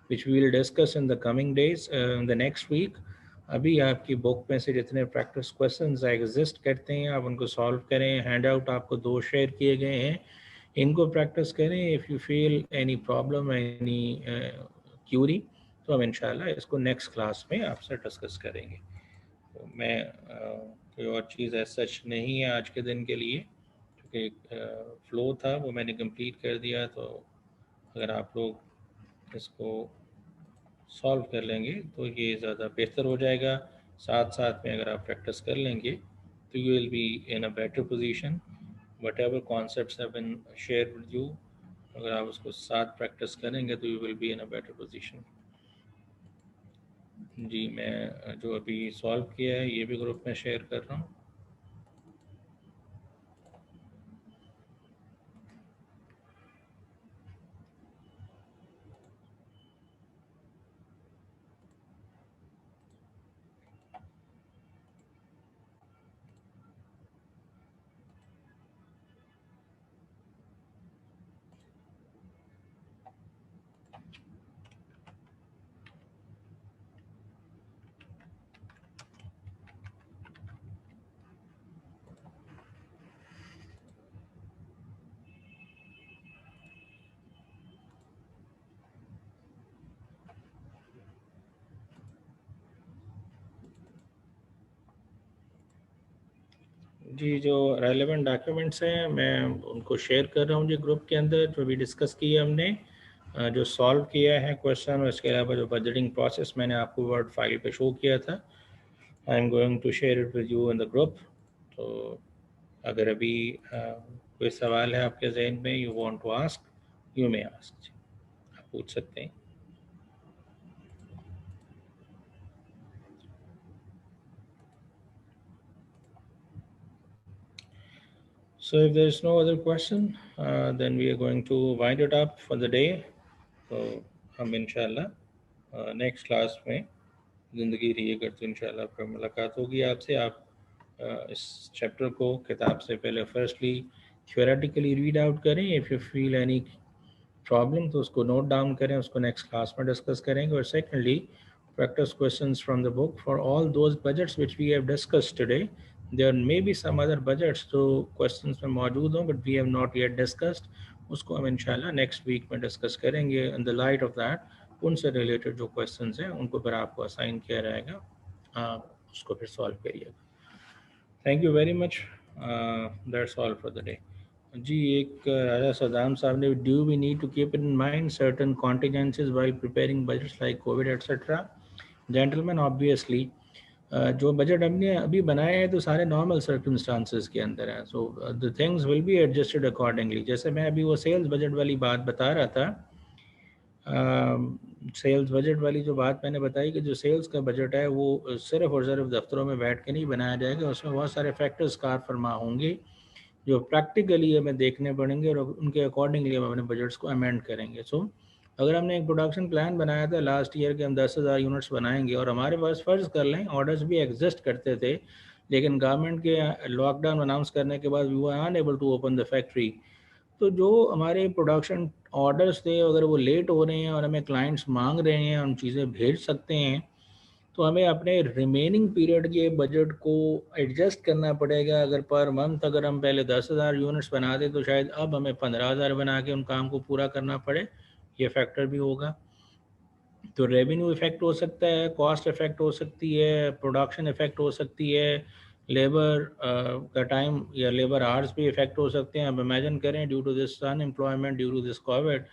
which we will discuss in the coming days in the next week. अभी आपकी book में से जितने practice questions exist करते हैं आप उनको सॉल्व करें। हैंड आउट आपको 2 शेयर किए गए हैं, इनको प्रैक्टिस करें। If you feel any problem, any Curie, तो हम इंशाल्लाह इसको नेक्स्ट क्लास में आपसे डिस्कस करेंगे। तो मैं कोई और चीज़ ऐसा सच नहीं है आज के दिन के लिए, क्योंकि फ्लो था वो मैंने कंप्लीट कर दिया। तो अगर आप लोग इसको सॉल्व कर लेंगे तो ये ज़्यादा बेहतर हो जाएगा। साथ साथ में अगर आप प्रैक्टिस कर लेंगे तो you will be in a better position. Whatever concepts have been share with you, अगर आप उसको साथ प्रैक्टिस करेंगे तो you will be in a better position. जी मैं जो अभी सॉल्व किया है ये भी ग्रुप में शेयर कर रहा हूँ। जी, जो रेलेवेंट डॉक्यूमेंट्स हैं मैं उनको शेयर कर रहा हूँ जी ग्रुप के अंदर, जो भी डिस्कस किया हमने, जो सॉल्व किया है क्वेश्चन, और इसके अलावा जो बजटिंग प्रोसेस मैंने आपको वर्ड फाइल पे शो किया था, I am going to share it with you in the group. तो अगर अभी कोई सवाल है आपके जहन में, you want to ask, you may ask, आप पूछ सकते हैं। So if there is no other question, then we are going to wind it up for the day. तो हम इंशाल्लाह नेक्स्ट क्लास में ज़िंदगी रही अगर तो इंशाल्लाह फिर मुलाकात होगी आपसे। आप इस चैप्टर को किताब से पहले फर्स्टली थ्योरेटिकली रीड आउट करें, if you feel any problem तो उसको नोट डाउन करें, उसको नेक्स्ट क्लास में डिस्कस करेंगे। और secondly practice questions from the book for all those budgets which we have discussed today. There may be some other budgets जो questions में मौजूद हों but we have not yet discussed, उसको हम इंशाल्लाह नेक्स्ट वीक में डिस्कस करेंगे। In the light of that उनसे रिलेटेड जो क्वेश्चंस हैं उनको फिर आपको असाइन किया जाएगा, आप उसको फिर सॉल्व करिएगा। Thank you very much, that's all for the day. जी, एक राजा सदाम साहब ने, do we need to keep in mind certain contingencies while preparing budgets like covid etcetera. Gentleman, obviously जो बजट हमने अभी बनाए हैं तो सारे नॉर्मल सर्कमस्टांसेस के अंदर हैं, so the things will be adjusted accordingly. जैसे मैं अभी वो सेल्स बजट वाली बात बता रहा था, सेल्स बजट वाली जो बात मैंने बताई कि जो सेल्स का बजट है वो सिर्फ और सिर्फ दफ्तरों में बैठ के नहीं बनाया जाएगा, उसमें बहुत सारे फैक्टर्स कार फरमा होंगे जो प्रैक्टिकली हमें देखने पड़ेंगे और उनके अकॉर्डिंगली हम अपने बजट्स को अमेंड करेंगे। सो अगर हमने एक प्रोडक्शन प्लान बनाया था लास्ट ईयर के हम 10,000 यूनिट्स बनाएंगे और हमारे पास फ़र्ज़ कर लें ऑर्डर्स भी एग्जिस्ट करते थे, लेकिन गवर्नमेंट के लॉकडाउन अनाउंस करने के बाद we were unable to open the factory, तो जो हमारे प्रोडक्शन ऑर्डर्स थे अगर वो लेट हो रहे हैं और हमें क्लाइंट्स मांग रहे हैं, हम चीज़ें भेज सकते हैं, तो हमें अपने रिमेनिंग पीरियड के बजट को एडजस्ट करना पड़ेगा। अगर पर मंथ अगर हम पहले 10,000 यूनिट्स बनाते तो शायद अब हमें 15,000 बना के उन काम को पूरा करना पड़े, ये फैक्टर भी होगा। तो रेवेन्यू इफ़ेक्ट हो सकता है, कॉस्ट इफ़ेक्ट हो सकती है, प्रोडक्शन इफ़ेक्ट हो सकती है, लेबर का टाइम या लेबर आवर्स भी इफ़ेक्ट हो सकते हैं। अब इमेजिन करें due to this unemployment, due to this covid,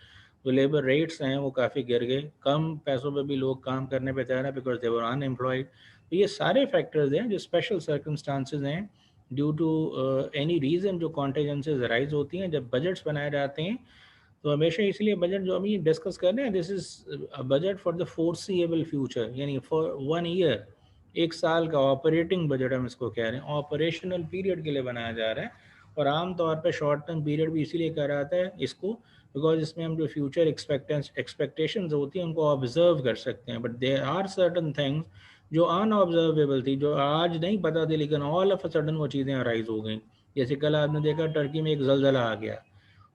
जो लेबर रेट्स हैं वो काफ़ी गिर गए, कम पैसों पे भी लोग काम करने पे तैयार हैं बिकॉज दे वर अनएम्प्लॉयड। तो ये सारे फैक्टर्स हैं जो स्पेशल सर्कमस्टांसेस हैं ड्यू टू एनी रीज़न, जो कॉन्टेजेंसीज राइज होती हैं जब बजट्स बनाए जाते हैं। तो हमेशा इसलिए बजट जो हम ये डिस्कस कर रहे हैं, this is a budget for the foreseeable future, यानी फॉर 1 ईयर, एक साल का ऑपरेटिंग बजट हम इसको कह रहे हैं, ऑपरेशनल पीरियड के लिए बनाया जा रहा है। और आम तौर पे शॉर्ट टर्म पीरियड भी इसीलिए कहा जाता है इसको बिकॉज इसमें हम जो फ्यूचर एक्सपेक्टेशंस होती हैं उनको ऑब्जर्व कर सकते हैं। But there are certain things जो अनऑब्जर्वेबल थी, जो आज नहीं पता थी, लेकिन ऑल ऑफ अ सडन वो चीज़ें अराइज हो गई। जैसे कल आपने देखा टर्की में एक जलजला आ गया,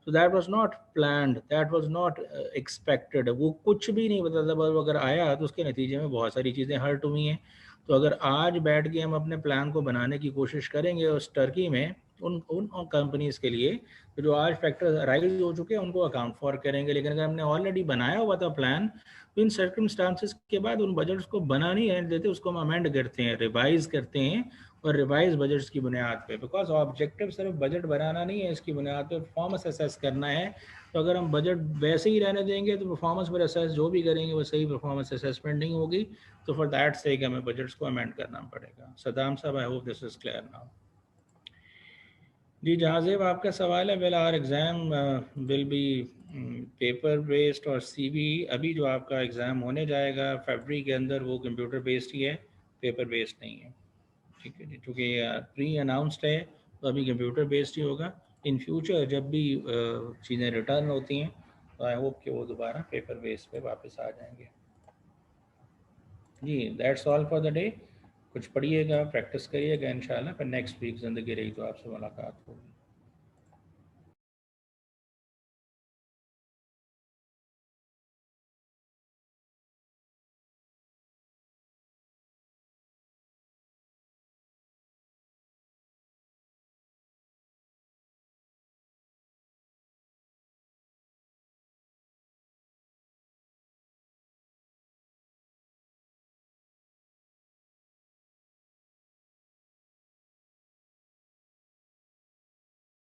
so that was not planned, that was not expected, वो कुछ भी नहीं पता था, बस अगर आया तो उसके नतीजे में बहुत सारी चीज़ें हर्ट हुई हैं। तो अगर आज बैठ के हम अपने प्लान को बनाने की कोशिश करेंगे उस टर्की में उन उन कंपनीज़ के लिए तो जो आज फैक्टर्स राइज हो चुके हैं उनको अकाउंट फॉर करेंगे। लेकिन अगर हमने ऑलरेडी बनाया हुआ था प्लान, तो इन सर्कमस्टांसेस के बाद उन बजट्स को बना नहीं रहने देते, उसको हम अमेंड करते हैं, रिवाइज करते हैं, और रिवाइज बजट्स की बुनियाद पे, बिकॉज ऑब्जेक्टिव सिर्फ बजट बनाना नहीं है, इसकी बुनियाद पे परफॉर्मेंस असेस करना है। तो अगर हम बजट वैसे ही रहने देंगे तो परफॉर्मेंस पर असेस जो भी करेंगे वो सही परफॉर्मेंस असेसमेंट नहीं होगी। तो फॉर दैट सेक हमें बजट्स को अमेंड करना पड़ेगा। सदाम साहब, I hope this is clear now. जी जहाजेब, आपका सवाल है, well our exam will be paper based और सीवी, अभी जो आपका एग्ज़ाम होने जाएगा फरवरी के अंदर वो कंप्यूटर बेस्ड ही है, पेपर बेस्ड नहीं है। ठीक है जी, क्योंकि प्री अनाउंसड है तो अभी कंप्यूटर बेस्ड ही होगा। इन फ्यूचर जब भी चीज़ें रिटर्न होती हैं तो आई होप कि वो दोबारा पेपर बेस्ड पे वापस आ जाएंगे। जी that's all for the day. कुछ पढ़िएगा, प्रैक्टिस करिएगा, इंशाल्लाह फिर नेक्स्ट वीक ज़िंदगी रही तो आपसे मुलाकात होगी।